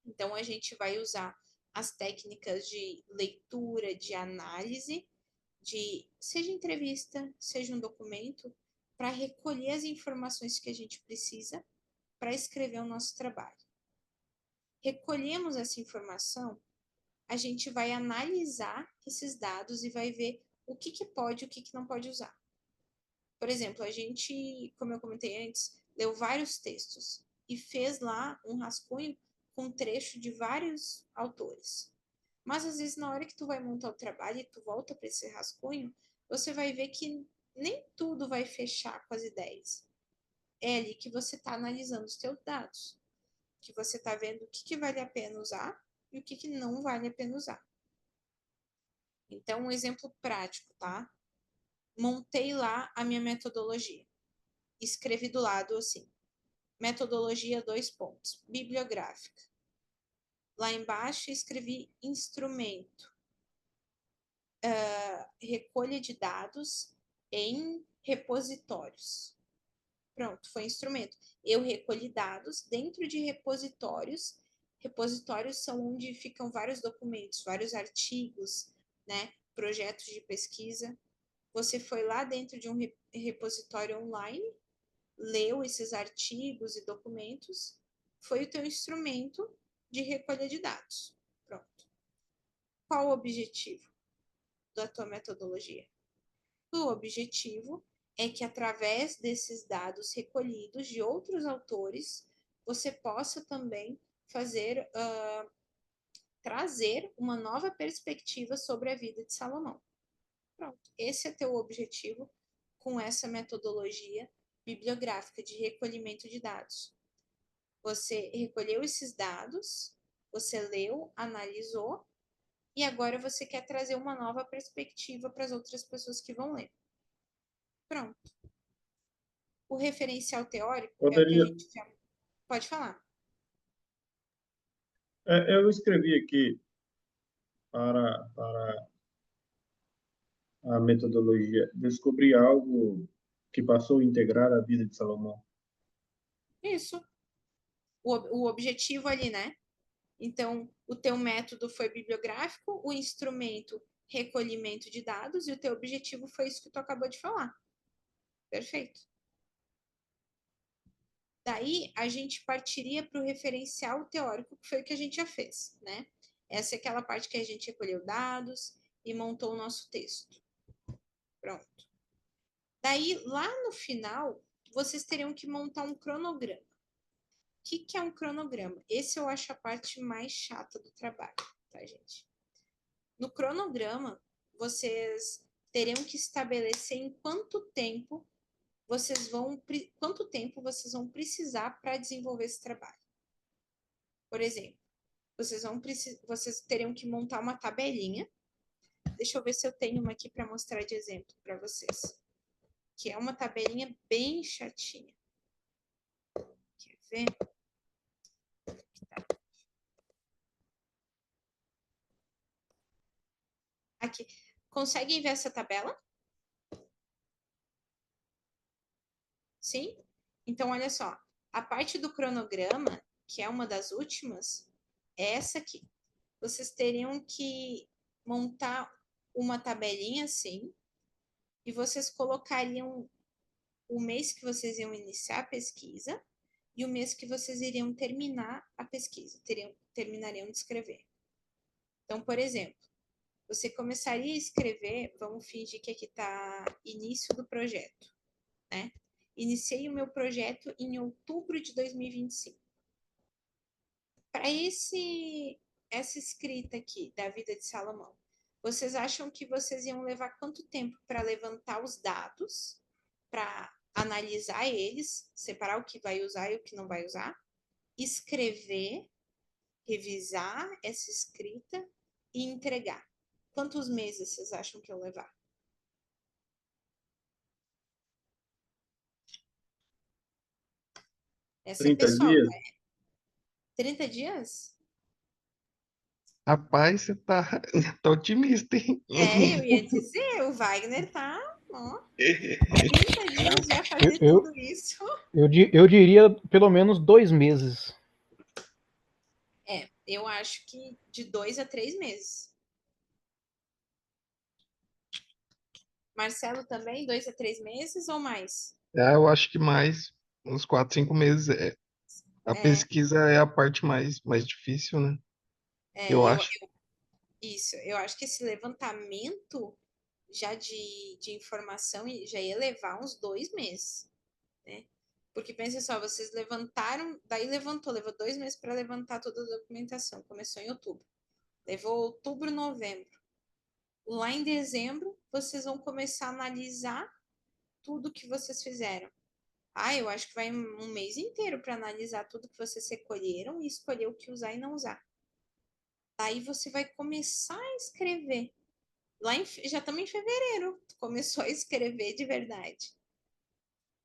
Então, a gente vai usar as técnicas de leitura, de análise, seja entrevista, seja um documento, para recolher as informações que a gente precisa para escrever o nosso trabalho. Recolhemos essa informação, a gente vai analisar esses dados e vai ver o que pode e o que não pode usar. Por exemplo, a gente, como eu comentei antes, leu vários textos e fez lá um rascunho com trecho de vários autores. Mas às vezes na hora que tu vai montar o trabalho e tu volta para esse rascunho, você vai ver que nem tudo vai fechar com as ideias. É ali que você está analisando os teus dados, que você está vendo o que vale a pena usar e o que não vale a pena usar. Então, um exemplo prático, tá? Montei lá a minha metodologia. Escrevi do lado assim, metodologia 2 pontos, bibliográfica. Lá embaixo escrevi instrumento, recolha de dados em repositórios. Pronto, foi instrumento. Eu recolhi dados dentro de repositórios. Repositórios são onde ficam vários documentos, vários artigos, né? Projetos de pesquisa. Você foi lá dentro de um repositório online, leu esses artigos e documentos, foi o teu instrumento de recolha de dados. Pronto. Qual o objetivo da tua metodologia? O objetivo é que, através desses dados recolhidos de outros autores, você possa também trazer uma nova perspectiva sobre a vida de Salomão. Pronto, esse é teu objetivo com essa metodologia bibliográfica de recolhimento de dados. Você recolheu esses dados, você leu, analisou e agora você quer trazer uma nova perspectiva para as outras pessoas que vão ler. Pronto. O referencial teórico é o que a Poderia, gente chama. Pode falar. eu escrevi aqui para a metodologia, descobrir algo que passou a integrar a vida de Salomão. Isso. O objetivo ali, né? Então, o teu método foi bibliográfico, o instrumento, recolhimento de dados, e o teu objetivo foi isso que tu acabou de falar. Perfeito. Daí, a gente partiria para o referencial teórico, que foi o que a gente já fez, né? Essa é aquela parte que a gente recolheu dados e montou o nosso texto. Pronto. Daí, lá no final, vocês teriam que montar um cronograma. O que é um cronograma? Esse eu acho a parte mais chata do trabalho, tá, gente? No cronograma, vocês teriam que estabelecer em quanto tempo vocês vão precisar para desenvolver esse trabalho. Por exemplo, vocês teriam que montar uma tabelinha. Deixa eu ver se eu tenho uma aqui para mostrar de exemplo para vocês. Que é uma tabelinha bem chatinha. Quer ver? Aqui. Conseguem ver essa tabela? Sim? Então, olha só. A parte do cronograma, que é uma das últimas, é essa aqui. Vocês teriam que montar uma tabelinha assim, e vocês colocariam o mês que vocês iam iniciar a pesquisa e o mês que vocês iriam terminar a pesquisa, terminariam de escrever. Então, por exemplo, você começaria a escrever, vamos fingir que aqui está início do projeto, né? Iniciei o meu projeto em outubro de 2025. Para essa escrita aqui da vida de Salomão, vocês acham que vocês iam levar quanto tempo para levantar os dados, para analisar eles, separar o que vai usar e o que não vai usar, escrever, revisar essa escrita e entregar? Quantos meses vocês acham que eu levar? Essa é 30 pessoal, dias? tá? 30 dias? Rapaz, você tá otimista, hein? Eu ia dizer, o Wagner tá, ó, 30 dias já Eu, fazer eu, tudo isso. eu diria pelo menos 2 meses. Eu acho que de 2 a 3 meses. Marcelo também, 2 a 3 meses ou mais? Eu acho que mais, uns 4, 5 meses. A É, pesquisa é a parte mais difícil, né? é, Eu eu, acho. isso, eu acho que esse levantamento já de informação já ia levar uns 2 meses, né? Porque pensa só, vocês levantaram, daí levou 2 meses para levantar toda a documentação, começou em outubro. Levou outubro, novembro. Lá em dezembro, vocês vão começar a analisar tudo que vocês fizeram. Eu acho que vai um mês inteiro para analisar tudo que vocês recolheram e escolher o que usar e não usar. Aí você vai começar a escrever. Já estamos em fevereiro, começou a escrever de verdade.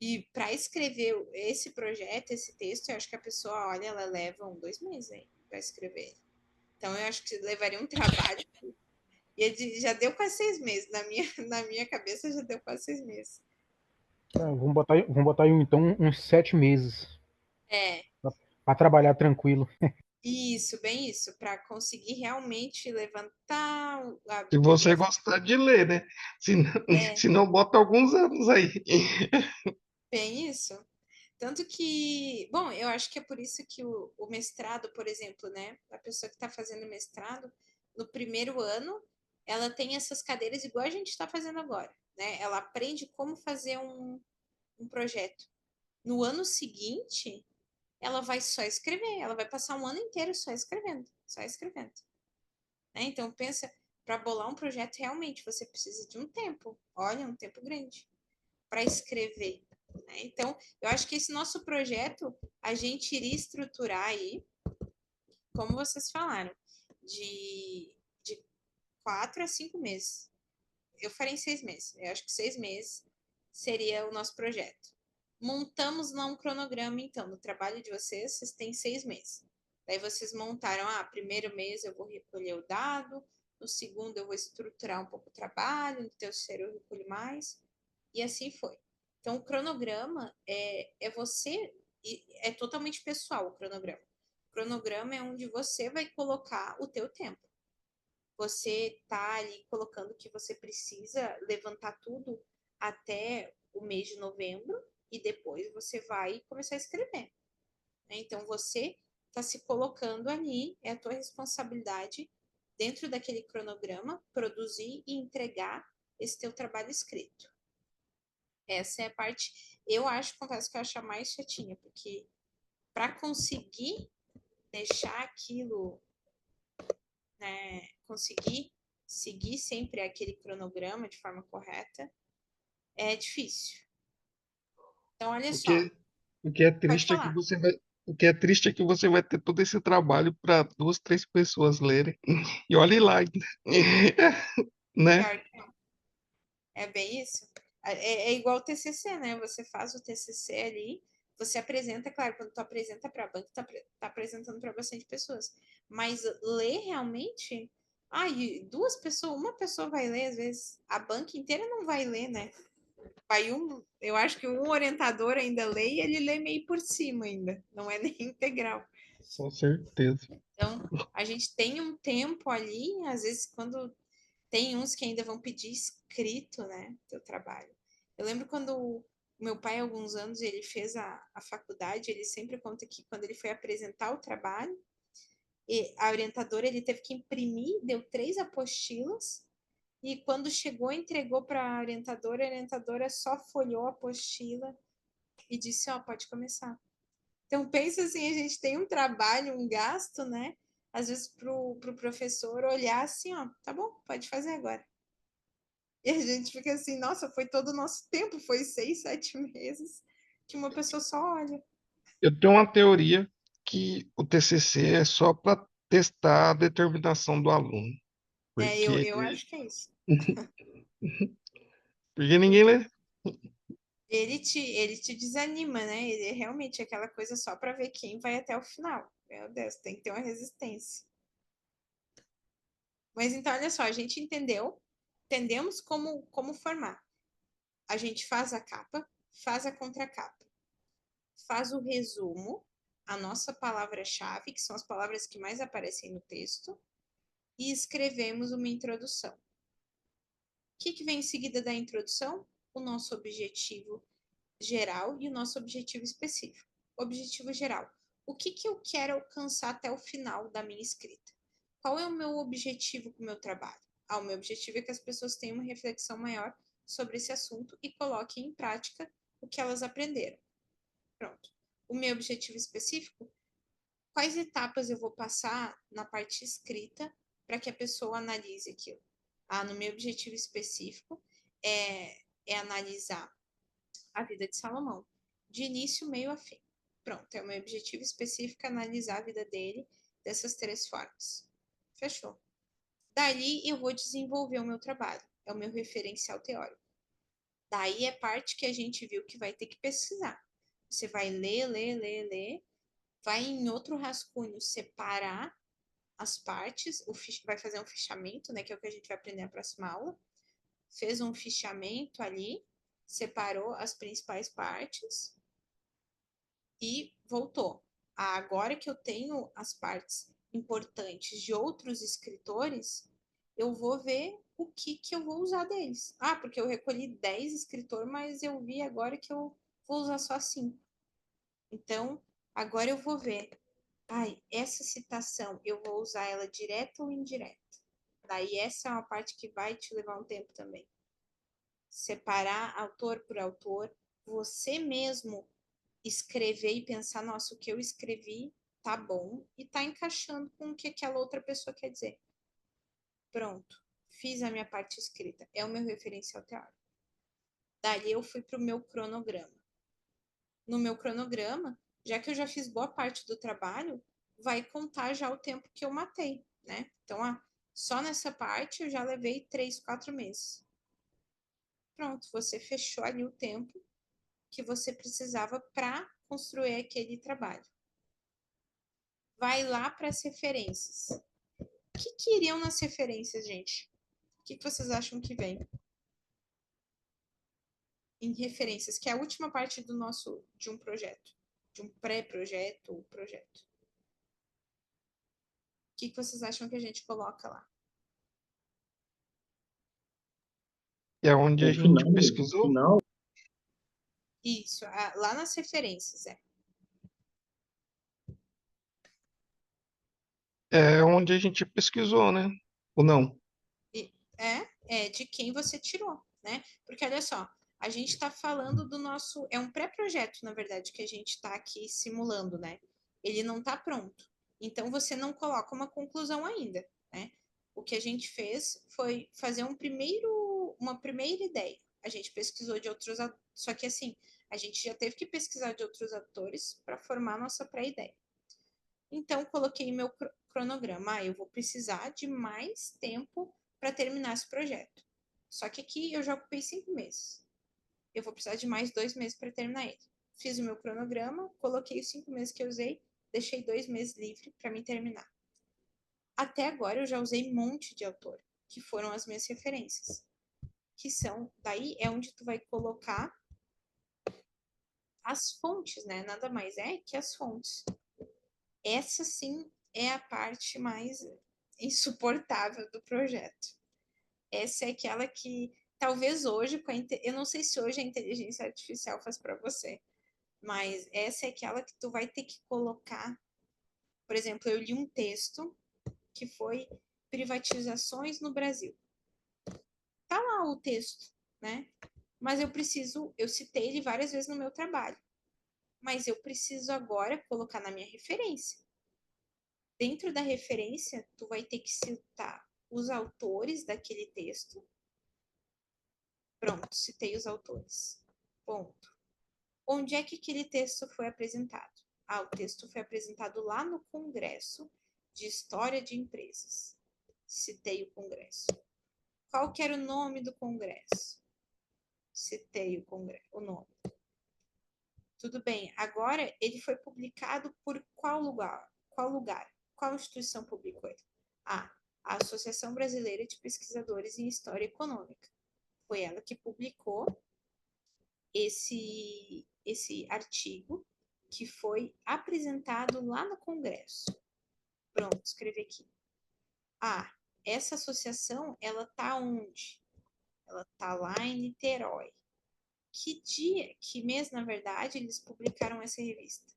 E para escrever esse projeto, esse texto, eu acho que a pessoa, olha, ela leva 2 meses aí para escrever. Então eu acho que levaria um trabalho. E já deu quase 6 meses. Na minha cabeça já deu quase 6 meses. Vamos botar aí, então uns 7 meses É, para trabalhar tranquilo. isso, bem isso, para conseguir realmente levantar a Se você bibliografia. gostar de ler, né? Se não, É, se não bota alguns anos aí. bem isso. Tanto que, bom, eu acho que é por isso que o mestrado, por exemplo, né? A pessoa que está fazendo mestrado, no primeiro ano, ela tem essas cadeiras igual a gente está fazendo agora, né? Ela aprende como fazer um projeto. No ano seguinte, ela vai só escrever, ela vai passar um ano inteiro só escrevendo, só escrevendo. Né? Então, pensa, para bolar um projeto, realmente você precisa de um tempo, olha, um tempo grande, para escrever. Né? Então, eu acho que esse nosso projeto, a gente iria estruturar aí, como vocês falaram, de 4 a 5 meses. Eu farei em 6 meses. Eu acho que 6 meses seria o nosso projeto. Montamos lá um cronograma, então, no trabalho de vocês, vocês têm 6 meses. Daí vocês montaram, primeiro mês eu vou recolher o dado, no segundo eu vou estruturar um pouco o trabalho, no terceiro eu recolho mais, e assim foi. Então, o cronograma é totalmente pessoal o cronograma. O cronograma é onde você vai colocar o teu tempo. Você tá ali colocando que você precisa levantar tudo até o mês de novembro e depois você vai começar a escrever. Então, você está se colocando ali, é a tua responsabilidade, dentro daquele cronograma, produzir e entregar esse teu trabalho escrito. Essa é a parte, confesso que eu acho a mais chatinha, porque para conseguir deixar aquilo, né, conseguir seguir sempre aquele cronograma de forma correta, é difícil. Então, olha só, O que é pode triste é que falar. o que é triste é que você vai ter todo esse trabalho para 2, 3 pessoas lerem. E olhe lá, né? Pior que é bem isso. É igual o TCC, né? Você faz o TCC ali, você apresenta, claro, quando tu apresenta para a banca, tá apresentando para bastante pessoas. Mas ler realmente, e 2 pessoas, uma pessoa vai ler, às vezes a banca inteira não vai ler, né? Eu acho que um orientador ainda lê e ele lê meio por cima ainda, não é nem integral. Com certeza. Então, a gente tem um tempo ali, às vezes quando tem uns que ainda vão pedir escrito, né, teu trabalho. Eu lembro quando o meu pai, há alguns anos, ele fez a faculdade, ele sempre conta que quando ele foi apresentar o trabalho, a orientadora, ele teve que imprimir, deu 3 apostilas, e quando chegou, entregou para a orientadora só folheou a apostila e disse, pode começar. Então, pensa assim, a gente tem um trabalho, um gasto, né? Às vezes, para o professor olhar assim, tá bom, pode fazer agora. E a gente fica assim, nossa, foi todo o nosso tempo, foi 6, 7 meses que uma pessoa só olha. Eu tenho uma teoria que o TCC é só para testar a determinação do aluno, porque, Eu acho que é isso. porque ninguém Porque lê. ele te desanima, né? Ele é realmente aquela coisa só para ver quem vai até o final. Meu Deus, tem que ter uma resistência. Mas então, olha só, a gente entendemos como formar. A gente faz a capa, faz a contracapa, faz o resumo, a nossa palavra-chave, que são as palavras que mais aparecem no texto, e escrevemos uma introdução. O que vem em seguida da introdução? O nosso objetivo geral e o nosso objetivo específico. Objetivo geral. O que eu quero alcançar até o final da minha escrita? Qual é o meu objetivo com o meu trabalho? O meu objetivo é que as pessoas tenham uma reflexão maior sobre esse assunto e coloquem em prática o que elas aprenderam. Pronto. O meu objetivo específico, quais etapas eu vou passar na parte escrita para que a pessoa analise aquilo? No meu objetivo específico é analisar a vida de Salomão, de início, meio a fim. Pronto, é o meu objetivo específico analisar a vida dele dessas 3 formas. Fechou. Dali eu vou desenvolver o meu trabalho, é o meu referencial teórico. Daí é parte que a gente viu que vai ter que pesquisar. Você vai ler, vai em outro rascunho separar as partes, vai fazer um fichamento, né, que é o que a gente vai aprender na próxima aula. Fez um fichamento ali, separou as principais partes e voltou. Agora que eu tenho as partes importantes de outros escritores, eu vou ver o que eu vou usar deles. Porque eu recolhi 10 escritores, mas eu vi agora que eu vou usar só 5. Então, agora eu vou ver. Essa citação, eu vou usar ela direta ou indireta? Daí essa é uma parte que vai te levar um tempo também. Separar autor por autor, você mesmo escrever e pensar, nossa, o que eu escrevi tá bom e tá encaixando com o que aquela outra pessoa quer dizer. Pronto, fiz a minha parte escrita, é o meu referencial teórico. Dali eu fui para o meu cronograma. No meu cronograma, já que eu já fiz boa parte do trabalho, vai contar já o tempo que eu matei, né? Então, Só nessa parte eu já levei 3, 4 meses. Pronto, você fechou ali o tempo que você precisava para construir aquele trabalho. Vai lá para as referências. O que iriam nas referências, gente? O que vocês acham que vem? Em referências, que é a última parte de um projeto, de um pré-projeto ou projeto. O que vocês acham que a gente coloca lá? É onde a O gente final, pesquisou. final, Isso, lá nas referências, É onde a gente pesquisou, né? Ou não? É de quem você tirou, né? Porque olha só, a gente está falando do nosso. É um pré-projeto, na verdade, que a gente está aqui simulando, né? Ele não está pronto. Então você não coloca uma conclusão ainda, né? O que a gente fez foi fazer uma primeira ideia. A gente pesquisou de outros, só que assim, a gente já teve que pesquisar de outros atores para formar a nossa pré-ideia. Então, coloquei meu cronograma. Eu vou precisar de mais tempo para terminar esse projeto. Só que aqui eu já ocupei 5 meses. Eu vou precisar de mais 2 meses para terminar ele. Fiz o meu cronograma, coloquei os 5 meses que eu usei, deixei 2 meses livre para me terminar. Até agora eu já usei um monte de autor, que foram as minhas referências. Que são, daí é onde tu vai colocar as fontes, né? Nada mais é que as fontes. Essa sim é a parte mais insuportável do projeto. Essa é aquela que talvez hoje, eu não sei se hoje a inteligência artificial faz para você, mas essa é aquela que tu vai ter que colocar. Por exemplo, eu li um texto que foi privatizações no Brasil. Tá lá o texto, né? Mas eu citei ele várias vezes no meu trabalho. Mas eu preciso agora colocar na minha referência. Dentro da referência, tu vai ter que citar os autores daquele texto. Pronto, citei os autores. Ponto. Onde é que aquele texto foi apresentado? O texto foi apresentado lá no Congresso de História de Empresas. Citei o Congresso. Qual que era o nome do Congresso? Citei o nome. Tudo bem. Agora, ele foi publicado por qual lugar? Qual instituição publicou ele? A Associação Brasileira de Pesquisadores em História Econômica. Foi ela que publicou esse artigo que foi apresentado lá no Congresso. Pronto, escrevi aqui. Essa associação, ela tá onde? Ela tá lá em Niterói. Que mês, na verdade, eles publicaram essa revista?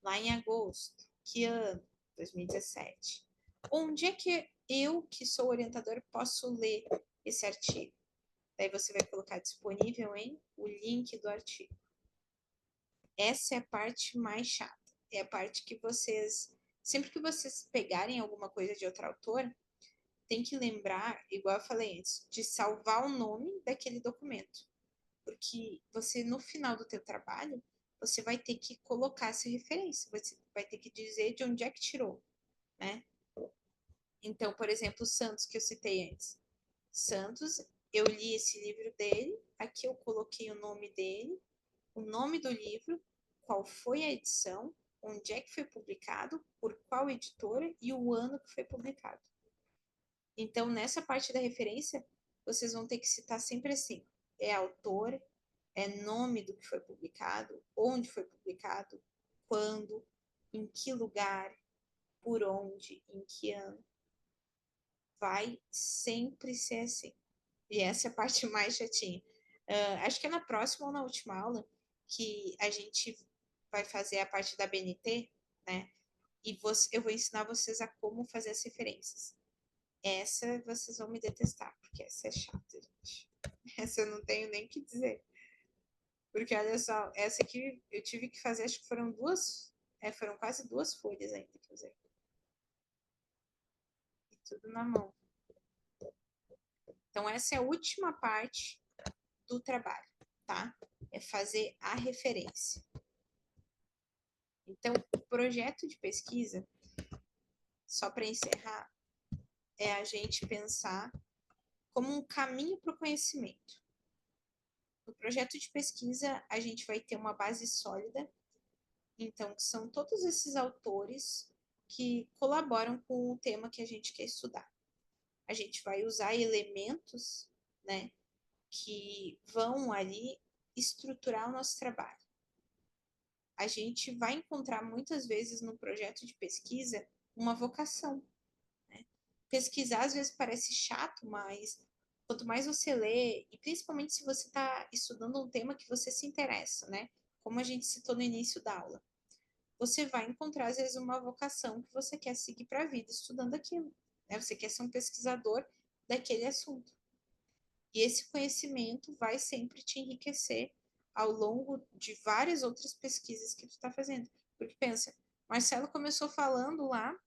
Lá em agosto. Que ano? 2017. Onde é que eu, que sou orientador, posso ler esse artigo? Daí você vai colocar disponível em o link do artigo. Essa é a parte mais chata. É a parte que sempre que vocês pegarem alguma coisa de outro autor, tem que lembrar, igual eu falei antes, de salvar o nome daquele documento. Porque você, no final do teu trabalho, você vai ter que colocar essa referência, você vai ter que dizer de onde é que tirou, né? Então, por exemplo, o Santos, que eu citei antes. Santos, eu li esse livro dele, aqui eu coloquei o nome dele, o nome do livro, qual foi a edição, onde é que foi publicado, por qual editora e o ano que foi publicado. Então, nessa parte da referência, vocês vão ter que citar sempre assim: é autor, é nome do que foi publicado, onde foi publicado, quando, em que lugar, por onde, em que ano. Vai sempre ser assim. E essa é a parte mais chatinha. Acho que é na próxima ou na última aula que a gente vai fazer a parte da BNT, né? E eu vou ensinar vocês a como fazer as referências. Essa vocês vão me detestar, porque essa é chata, gente. Essa eu não tenho nem o que dizer. Porque olha só, essa aqui eu tive que fazer, acho que foram quase 2 folhas ainda que eu usei. E tudo na mão. Então, essa é a última parte do trabalho, tá? É fazer a referência. Então, o projeto de pesquisa, só para encerrar, é a gente pensar como um caminho para o conhecimento. No projeto de pesquisa, a gente vai ter uma base sólida, então, que são todos esses autores que colaboram com o tema que a gente quer estudar. A gente vai usar elementos, né, que vão ali estruturar o nosso trabalho. A gente vai encontrar muitas vezes no projeto de pesquisa uma vocação, né? Pesquisar às vezes parece chato, mas quanto mais você lê, e principalmente se você está estudando um tema que você se interessa, né? Como a gente citou no início da aula, você vai encontrar às vezes uma vocação que você quer seguir para a vida estudando aquilo, né? Você quer ser um pesquisador daquele assunto. E esse conhecimento vai sempre te enriquecer ao longo de várias outras pesquisas que tu está fazendo. Porque pensa, Marcelo começou falando lá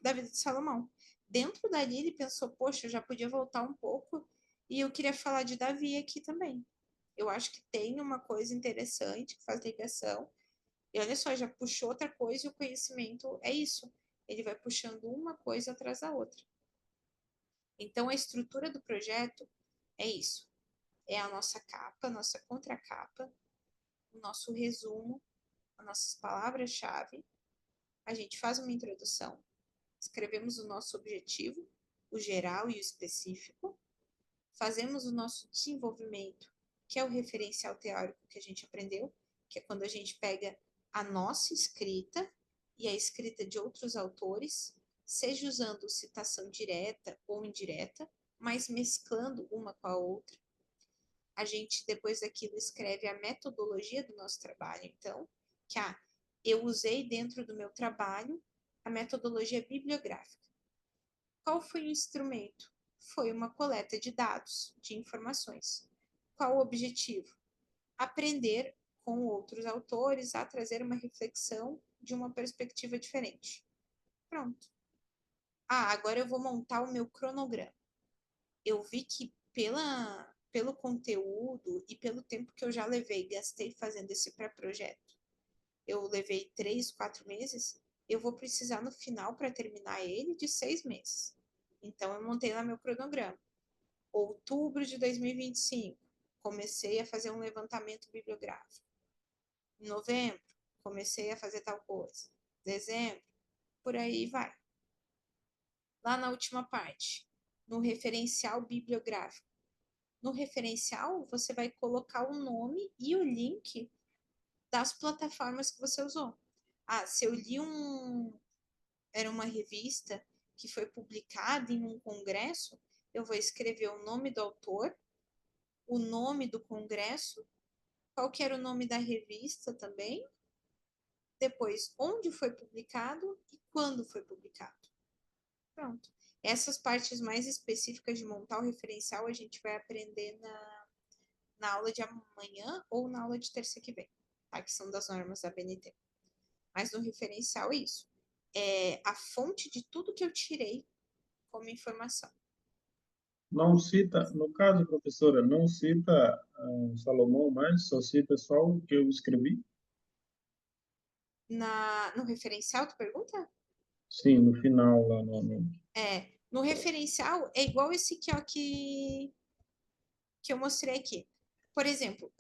da vida de Salomão. Dentro dali ele pensou, poxa, eu já podia voltar um pouco e eu queria falar de Davi aqui também. Eu acho que tem uma coisa interessante que faz ligação. E olha só, já puxou outra coisa e o conhecimento é isso. Ele vai puxando uma coisa atrás da outra. Então a estrutura do projeto é isso. É a nossa capa, a nossa contracapa, o nosso resumo, as nossas palavras-chave. A gente faz uma introdução, escrevemos o nosso objetivo, o geral e o específico, fazemos o nosso desenvolvimento, que é o referencial teórico que a gente aprendeu, que é quando a gente pega a nossa escrita e a escrita de outros autores, seja usando citação direta ou indireta, mas mesclando uma com a outra. A gente, depois daquilo, escreve a metodologia do nosso trabalho. Então, que eu usei dentro do meu trabalho a metodologia bibliográfica. Qual foi o instrumento? Foi uma coleta de dados, de informações. Qual o objetivo? Aprender com outros autores a trazer uma reflexão de uma perspectiva diferente. Pronto. Agora eu vou montar o meu cronograma. Eu vi que pelo conteúdo e pelo tempo que eu já levei, gastei fazendo esse pré-projeto, eu levei 3, 4 meses, eu vou precisar no final, para terminar ele, de 6 meses. Então, eu montei lá meu cronograma. Outubro de 2025, comecei a fazer um levantamento bibliográfico. Em novembro, comecei a fazer tal coisa. Dezembro, por aí vai. Lá na última parte, no referencial bibliográfico. No referencial, você vai colocar o nome e o link das plataformas que você usou. Se eu li era uma revista que foi publicada em um congresso, eu vou escrever o nome do autor, o nome do congresso, qual que era o nome da revista também, depois onde foi publicado e quando foi publicado. Pronto. Essas partes mais específicas de montar o referencial a gente vai aprender na aula de amanhã ou na aula de terça que vem, tá? Que são das normas da BNT. Mas no referencial é isso. É a fonte de tudo que eu tirei como informação. Não cita, no caso, professora, não cita Salomão mais, só cita só o que eu escrevi? No referencial, tu pergunta? Sim, no final, lá No referencial é igual esse aqui, ó, que eu mostrei aqui. Por exemplo,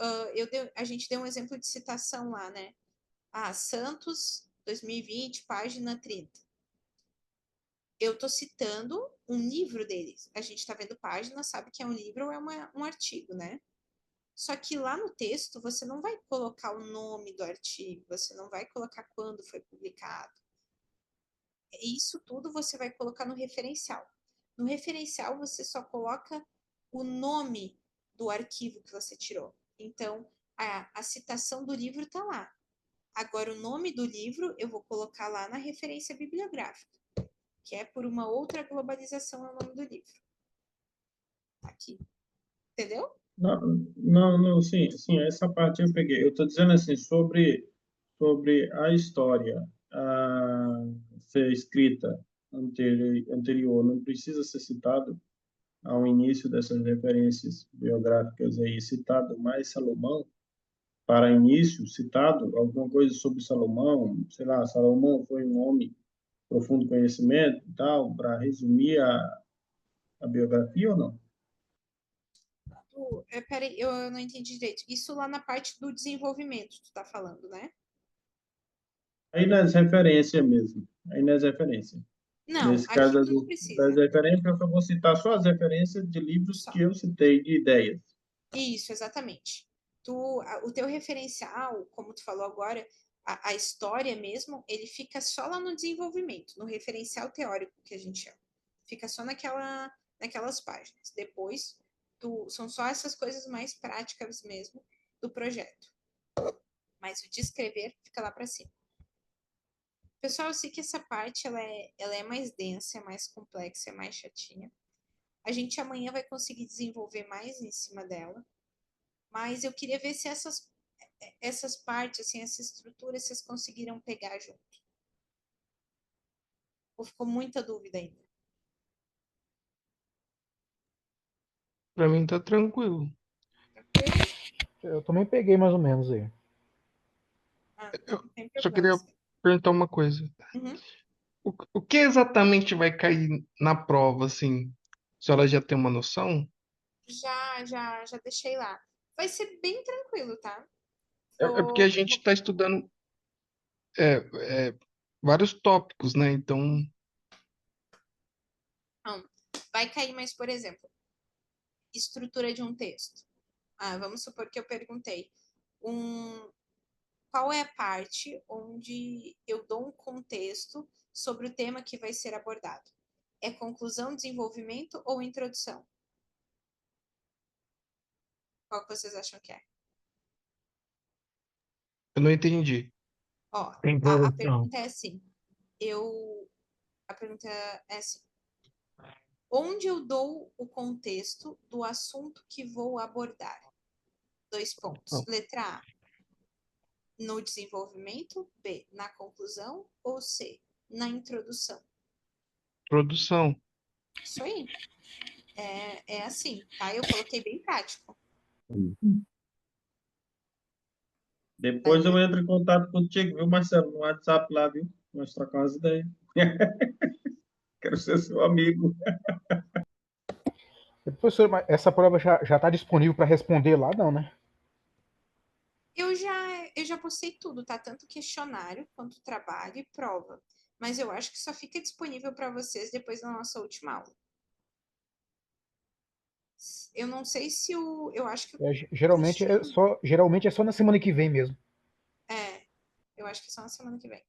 a gente deu um exemplo de citação lá, né? Santos, 2020, página 30. Eu estou citando um livro deles. A gente está vendo página, sabe que é um livro ou é um artigo, né? Só que lá no texto você não vai colocar o nome do artigo, você não vai colocar quando foi publicado. Isso tudo você vai colocar no referencial. No referencial você só coloca o nome do arquivo que você tirou. Então, a citação do livro está lá. Agora, o nome do livro eu vou colocar lá na referência bibliográfica, que é por uma outra globalização é o nome do livro. Tá aqui. Entendeu? Não, sim, essa parte eu peguei. Eu estou dizendo assim, sobre a história a ser escrita anterior, não precisa ser citado ao início dessas referências biográficas aí, citado mais Salomão, para início, citado alguma coisa sobre Salomão, sei lá, Salomão foi um homem de profundo conhecimento e tal, para resumir a biografia ou não? Peraí, eu não entendi direito. Isso lá na parte do desenvolvimento, tu tá falando, né? Aí nas referências mesmo. Aí nas referências. Não, Nesse aqui caso tu não das precisa. referências, eu só vou citar só as referências de livros Só. que eu citei, de ideias. Isso, exatamente. O teu referencial, como tu falou agora, a história mesmo, ele fica só lá no desenvolvimento, no referencial teórico que a gente chama. Fica só naquelas páginas. Depois, são só essas coisas mais práticas mesmo do projeto. Mas o de escrever fica lá para cima. Pessoal, eu sei que essa parte ela é mais densa, é mais complexa, é mais chatinha. A gente amanhã vai conseguir desenvolver mais em cima dela. Mas eu queria ver se essas partes, assim, essa estrutura, vocês conseguiram pegar junto. Ou ficou muita dúvida ainda? Para mim tá tranquilo. Tranquilo? Eu também peguei mais ou menos aí. Eu Não tem só problema. queria perguntar uma coisa. Uhum. O que exatamente vai cair na prova, assim? A senhora já tem uma noção? Já deixei lá. Vai ser bem tranquilo, tá? É porque a gente está estudando é, vários tópicos, né? Então, Não, vai cair, mas, por exemplo, estrutura de um texto. Vamos supor que eu perguntei qual é a parte onde eu dou um contexto sobre o tema que vai ser abordado. É conclusão, desenvolvimento ou introdução? Qual que vocês acham que é? eu não entendi. Ó, a Introdução. pergunta é assim. A pergunta é assim. Onde eu dou o contexto do assunto que vou abordar? Dois pontos. Não, Letra A, no desenvolvimento. B, na conclusão. Ou C, na introdução. produção. Isso aí. É assim, tá? Eu coloquei bem prático. Depois Mas eu entro em contato contigo, viu, Marcelo? No WhatsApp lá, viu? Nós trocamos as ideias. Quero ser seu amigo. Professor, mas essa prova já está disponível para responder lá, não, né? eu já postei tudo, tá? Tanto questionário quanto trabalho e prova. Mas eu acho que só fica disponível para vocês depois da nossa última aula. Eu não sei se o. Eu acho que o Cristiano. Geralmente é só na semana que vem mesmo. É, eu acho que é só na semana que vem.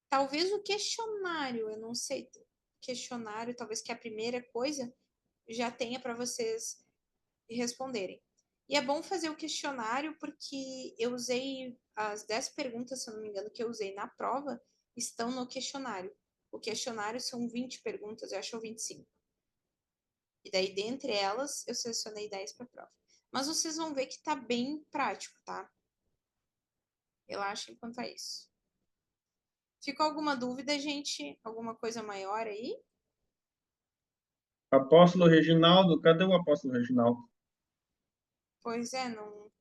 Talvez o questionário, eu não sei. Questionário, talvez que é a primeira coisa, já tenha para vocês responderem. E é bom fazer o questionário porque eu usei as 10 perguntas, se eu não me engano, que eu usei na prova, estão no questionário. O questionário são 20 perguntas, eu acho, ou 25. E daí, dentre elas, eu selecionei 10 para prova. Mas vocês vão ver que tá bem prático, tá? Relaxem quanto a isso. Ficou alguma dúvida, gente? Alguma coisa maior aí? Apóstolo Reginaldo, cadê o apóstolo Reginaldo? Pois é, não.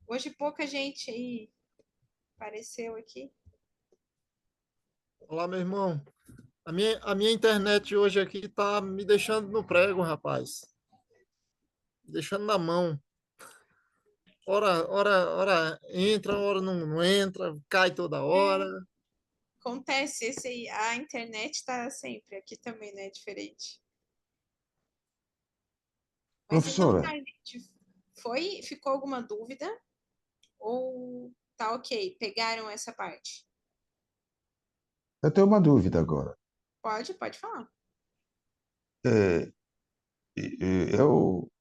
Hoje pouca gente aí apareceu aqui. Olá, meu irmão. A minha internet hoje aqui tá me deixando no prego, rapaz. Me deixando na mão. Ora entra, ora não entra, cai toda hora. Acontece, esse aí, a internet tá sempre, aqui também não é diferente. Mas então tá, Professora, gente. Ficou alguma dúvida? Ou tá ok? Pegaram essa parte? eu tenho uma dúvida agora. Pode falar. É, eu,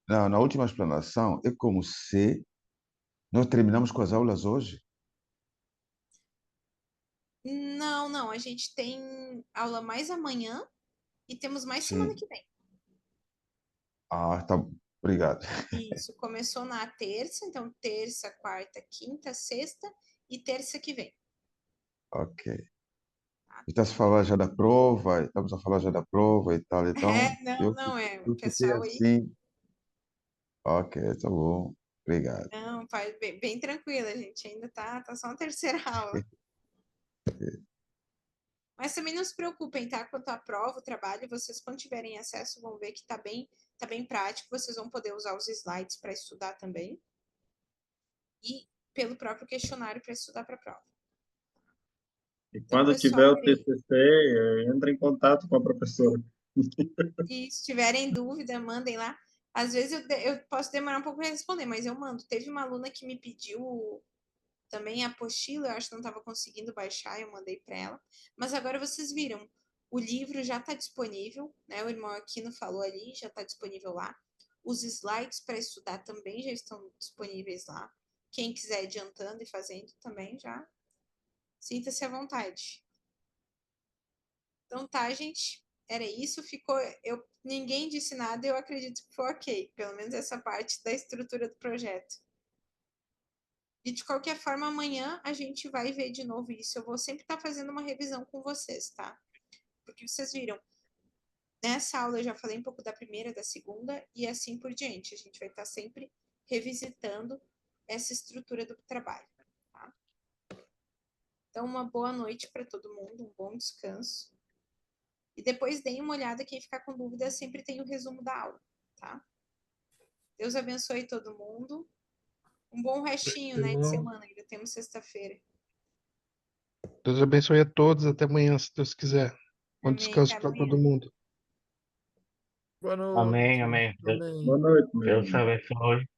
na última explanação, é como se nós terminamos com as aulas hoje. Não, não, a gente tem aula mais amanhã e temos mais semana Sim. que vem. Ah, tá. Obrigado. Isso, começou na terça, então terça, quarta, quinta, sexta e terça que vem. Ok. Está se falar já da prova, estamos a falar já da prova e tal. Então, Não, não, o eu fiquei pessoal aí. assim. Ok, tá bom. Obrigado. Não, pai, bem tranquila, a gente ainda tá só na terceira aula. Mas também não se preocupem, tá? Quanto à prova, o trabalho, vocês quando tiverem acesso vão ver que tá bem prático, vocês vão poder usar os slides para estudar também. E pelo próprio questionário para estudar para a prova. E Então, quando tiver pessoal, o TCC, entra em contato com a professora. se tiverem dúvida, mandem lá. Às vezes eu posso demorar um pouco para responder, mas eu mando. Teve uma aluna que me pediu também a apostila, eu acho que não estava conseguindo baixar, eu mandei para ela. Mas agora vocês viram, o livro já está disponível, né? O irmão Aquino falou ali, já está disponível lá. Os slides para estudar também já estão disponíveis lá. Quem quiser adiantando e fazendo também já sinta-se à vontade. Então tá, gente. Era isso. Ninguém disse nada, eu acredito que foi ok. Pelo menos essa parte da estrutura do projeto. E de qualquer forma, amanhã a gente vai ver de novo isso. Eu vou sempre estar fazendo uma revisão com vocês, tá? Porque vocês viram, nessa aula eu já falei um pouco da primeira, da segunda e assim por diante. A gente vai estar sempre revisitando essa estrutura do trabalho, tá? Então, uma boa noite para todo mundo, um bom descanso. E depois deem uma olhada, quem ficar com dúvida sempre tem o resumo da aula, tá? Deus abençoe todo mundo. Um bom restinho, né, de semana, ainda temos sexta-feira. Deus abençoe a todos. Até amanhã, se Deus quiser. Bom Amém, descanso até para todo amanhã. mundo. Boa Amém, noite. amém. Amém. Boa noite, meu Deus te irmão. abençoe.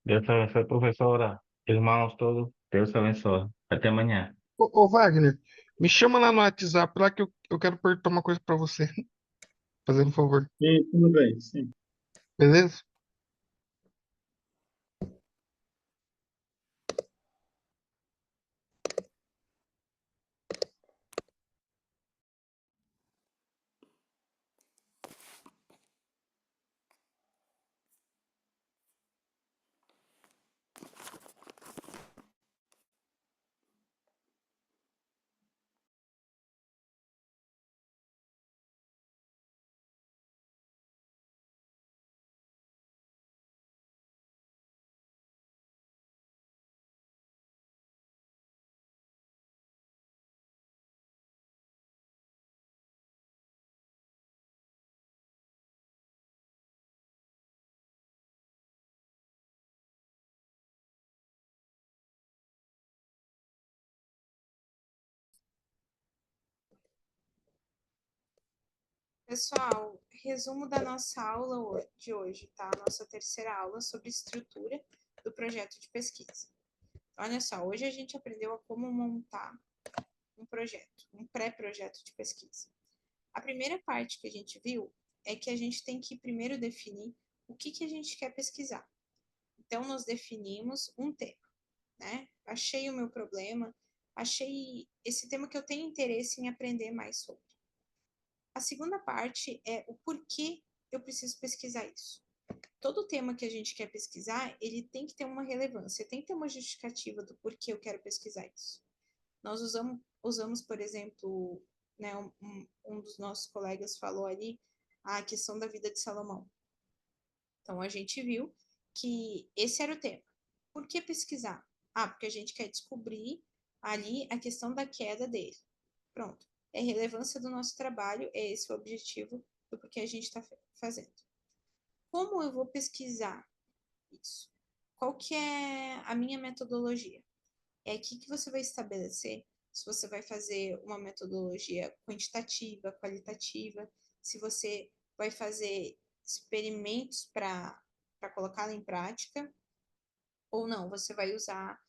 Deus te abençoe, professora. Irmãos todos, Deus te abençoe. Até amanhã. Ô, Wagner, me chama lá no WhatsApp lá que eu quero perguntar uma coisa para você. Fazendo um favor. Sim, tudo bem, sim. Beleza? Pessoal, resumo da nossa aula de hoje, tá? Nossa terceira aula sobre estrutura do projeto de pesquisa. Olha só, hoje a gente aprendeu a como montar um projeto, um pré-projeto de pesquisa. A primeira parte que a gente viu é que a gente tem que primeiro definir o que a gente quer pesquisar. Então, nós definimos um tema, né? Achei o meu problema, achei esse tema que eu tenho interesse em aprender mais sobre. A segunda parte é o porquê eu preciso pesquisar isso. Todo tema que a gente quer pesquisar, ele tem que ter uma relevância, tem que ter uma justificativa do porquê eu quero pesquisar isso. Nós usamos por exemplo, né, um dos nossos colegas falou ali a questão da vida de Salomão. Então, a gente viu que esse era o tema. Por que pesquisar? Ah, porque a gente quer descobrir ali a questão da queda dele. Pronto. É relevância do nosso trabalho, é esse o objetivo do porquê a gente está fazendo. Como eu vou pesquisar isso? Qual que é a minha metodologia? É aqui que você vai estabelecer se você vai fazer uma metodologia quantitativa, qualitativa, se você vai fazer experimentos para colocá-la em prática, ou não, você vai usar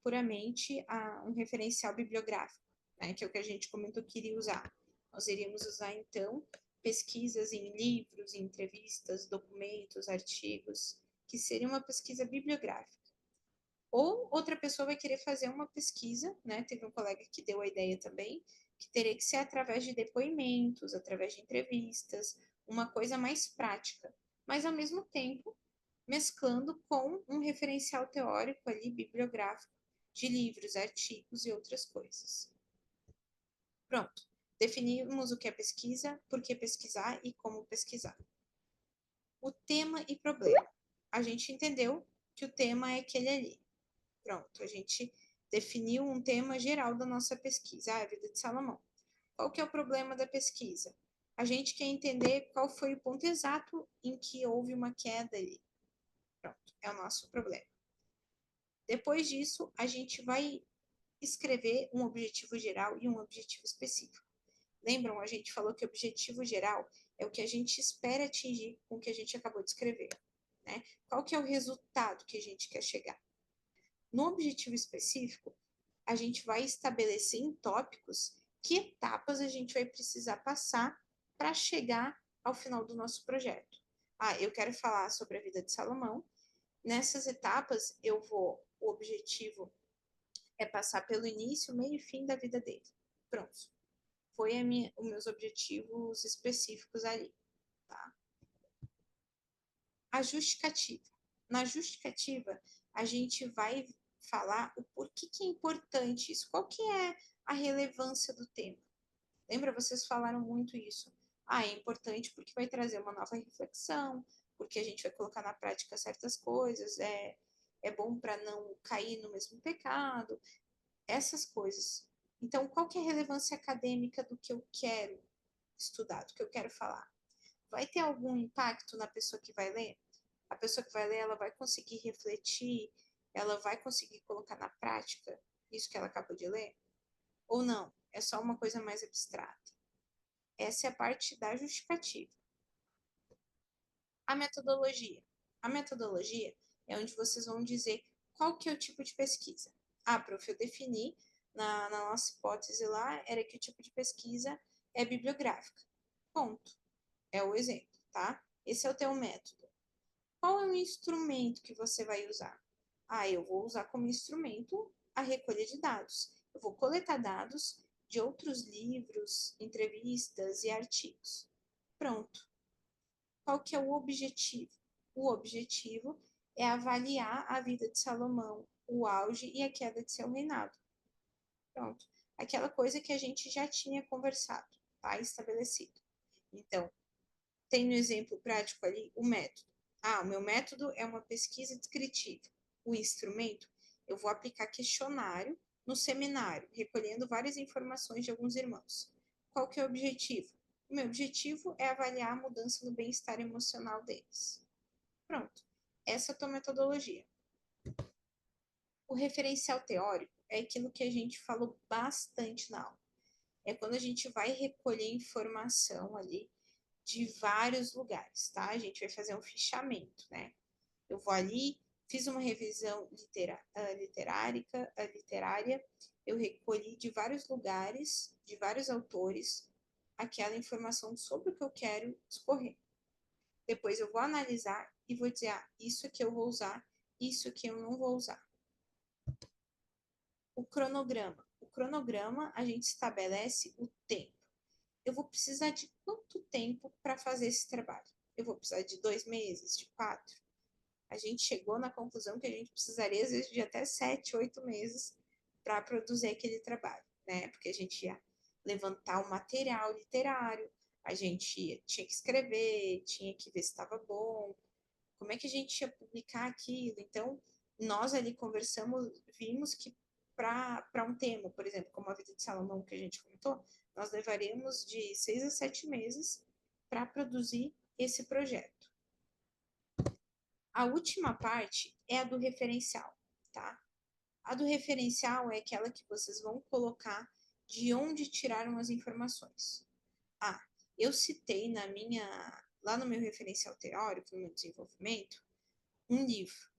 puramente um referencial bibliográfico, né, que é o que a gente comentou que iria usar. Nós iríamos usar, então, pesquisas em livros, em entrevistas, documentos, artigos, que seria uma pesquisa bibliográfica. Ou outra pessoa vai querer fazer uma pesquisa, né? Teve um colega que deu a ideia também, que teria que ser através de depoimentos, através de entrevistas, uma coisa mais prática, mas ao mesmo tempo mesclando com um referencial teórico ali, bibliográfico, de livros, artigos e outras coisas. Pronto. Definimos o que é pesquisa, por que pesquisar e como pesquisar. O tema e problema. A gente entendeu que o tema é aquele ali. Pronto, a gente definiu um tema geral da nossa pesquisa, a vida de Salomão. Qual que é o problema da pesquisa? A gente quer entender qual foi o ponto exato em que houve uma queda ali. Pronto, é o nosso problema. Depois disso, a gente vai escrever um objetivo geral e um objetivo específico. Lembram? A gente falou que o objetivo geral é o que a gente espera atingir com o que a gente acabou de escrever, né? Qual que é o resultado que a gente quer chegar? No objetivo específico, a gente vai estabelecer em tópicos que etapas a gente vai precisar passar para chegar ao final do nosso projeto. Ah, eu quero falar sobre a vida de Salomão. Nessas etapas, o objetivo é passar pelo início, meio e fim da vida dele. Pronto. Foi os meus objetivos específicos ali, tá? A justificativa. Na justificativa, a gente vai falar o porquê que é importante isso, qual que é a relevância do tema. Lembra, vocês falaram muito isso. Ah, é importante porque vai trazer uma nova reflexão, porque a gente vai colocar na prática certas coisas, é bom para não cair no mesmo pecado, essas coisas. Então, qual que é a relevância acadêmica do que eu quero estudar, do que eu quero falar? Vai ter algum impacto na pessoa que vai ler? A pessoa que vai ler, ela vai conseguir refletir, ela vai conseguir colocar na prática isso que ela acabou de ler? Ou não? É só uma coisa mais abstrata. Essa é a parte da justificativa. A metodologia. A metodologia é onde vocês vão dizer qual que é o tipo de pesquisa. Ah, prof, eu defini, na nossa hipótese lá, era que o tipo de pesquisa é bibliográfica. Ponto. É o exemplo, tá? Esse é o teu método. Qual é o instrumento que você vai usar? Ah, eu vou usar como instrumento a recolha de dados. Eu vou coletar dados de outros livros, entrevistas e artigos. Pronto. Qual que é o objetivo? O objetivo é avaliar a vida de Salomão, o auge e a queda de seu reinado. Pronto. Aquela coisa que a gente já tinha conversado, tá? Estabelecido. Então, tem no exemplo prático ali o método. Ah, o meu método é uma pesquisa descritiva. O instrumento, eu vou aplicar questionário no seminário, recolhendo várias informações de alguns irmãos. Qual que é o objetivo? O meu objetivo é avaliar a mudança no bem-estar emocional deles. Pronto. Essa é a tua metodologia. O referencial teórico é aquilo que a gente falou bastante na aula. É quando a gente vai recolher informação ali de vários lugares, tá? A gente vai fazer um fichamento, né? Eu vou ali, fiz uma revisão literária, eu recolhi de vários lugares, de vários autores, aquela informação sobre o que eu quero escorrer. Depois eu vou analisar e vou dizer, ah, isso aqui eu vou usar, isso aqui eu não vou usar. O cronograma. O cronograma, a gente estabelece o tempo. Eu vou precisar de quanto tempo para fazer esse trabalho? Eu vou precisar de 2 meses, de 4? A gente chegou na conclusão que a gente precisaria, às vezes, de até 7, 8 meses para produzir aquele trabalho, né? Porque a gente ia levantar o material literário, a gente tinha que escrever, tinha que ver se estava bom, como é que a gente ia publicar aquilo. Então, nós ali conversamos, vimos que para um tema, por exemplo, como a vida de Salomão, que a gente comentou, nós levaríamos de 6 a 7 meses para produzir esse projeto. A última parte é a do referencial, tá? A do referencial é aquela que vocês vão colocar de onde tiraram as informações. Ah, eu citei lá no meu referencial teórico, no meu desenvolvimento, um livro.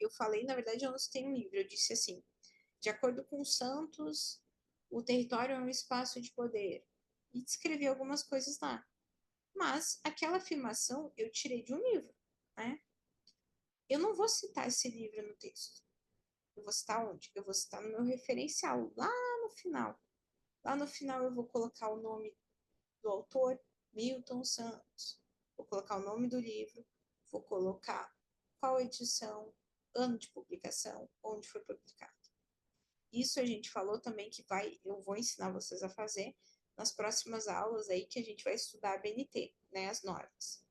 Eu falei, na verdade, eu não citei um livro, eu disse assim, de acordo com Santos, o território é um espaço de poder. E descrevi algumas coisas lá. Mas aquela afirmação eu tirei de um livro, né? Eu não vou citar esse livro no texto. Eu vou citar onde? Eu vou citar no meu referencial, lá no final. Lá no final eu vou colocar o nome do autor, Milton Santos. Vou colocar o nome do livro, vou colocar qual edição, ano de publicação, onde foi publicado. Isso a gente falou também que eu vou ensinar vocês a fazer nas próximas aulas aí que a gente vai estudar a BNT, né, as normas.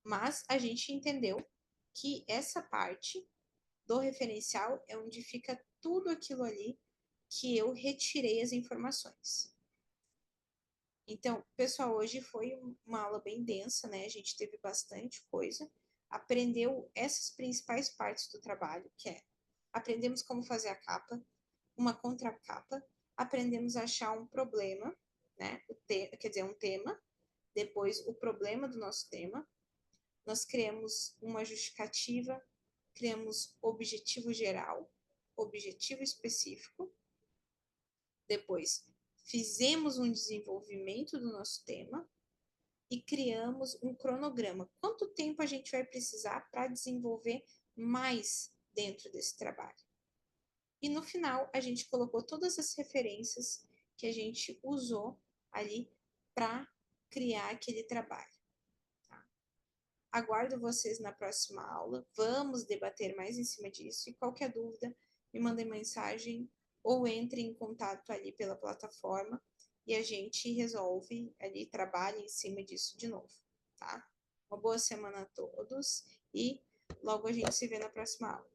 Mas a gente entendeu que essa parte do referencial é onde fica tudo aquilo ali que eu retirei as informações. Então, pessoal, hoje foi uma aula bem densa, né? A gente teve bastante coisa, aprendeu essas principais partes do trabalho, que é aprendemos como fazer a capa, uma contracapa, aprendemos a achar um problema, né? Quer dizer, um tema, depois o problema do nosso tema, nós criamos uma justificativa, criamos objetivo geral, objetivo específico, depois fizemos um desenvolvimento do nosso tema e criamos um cronograma. Quanto tempo a gente vai precisar para desenvolver mais dentro desse trabalho? E no final, a gente colocou todas as referências que a gente usou ali para criar aquele trabalho. Tá? Aguardo vocês na próxima aula. Vamos debater mais em cima disso. E qualquer dúvida, me mandem mensagem ou entre em contato ali pela plataforma e a gente resolve ali, trabalha em cima disso de novo, tá? Uma boa semana a todos e logo a gente se vê na próxima aula.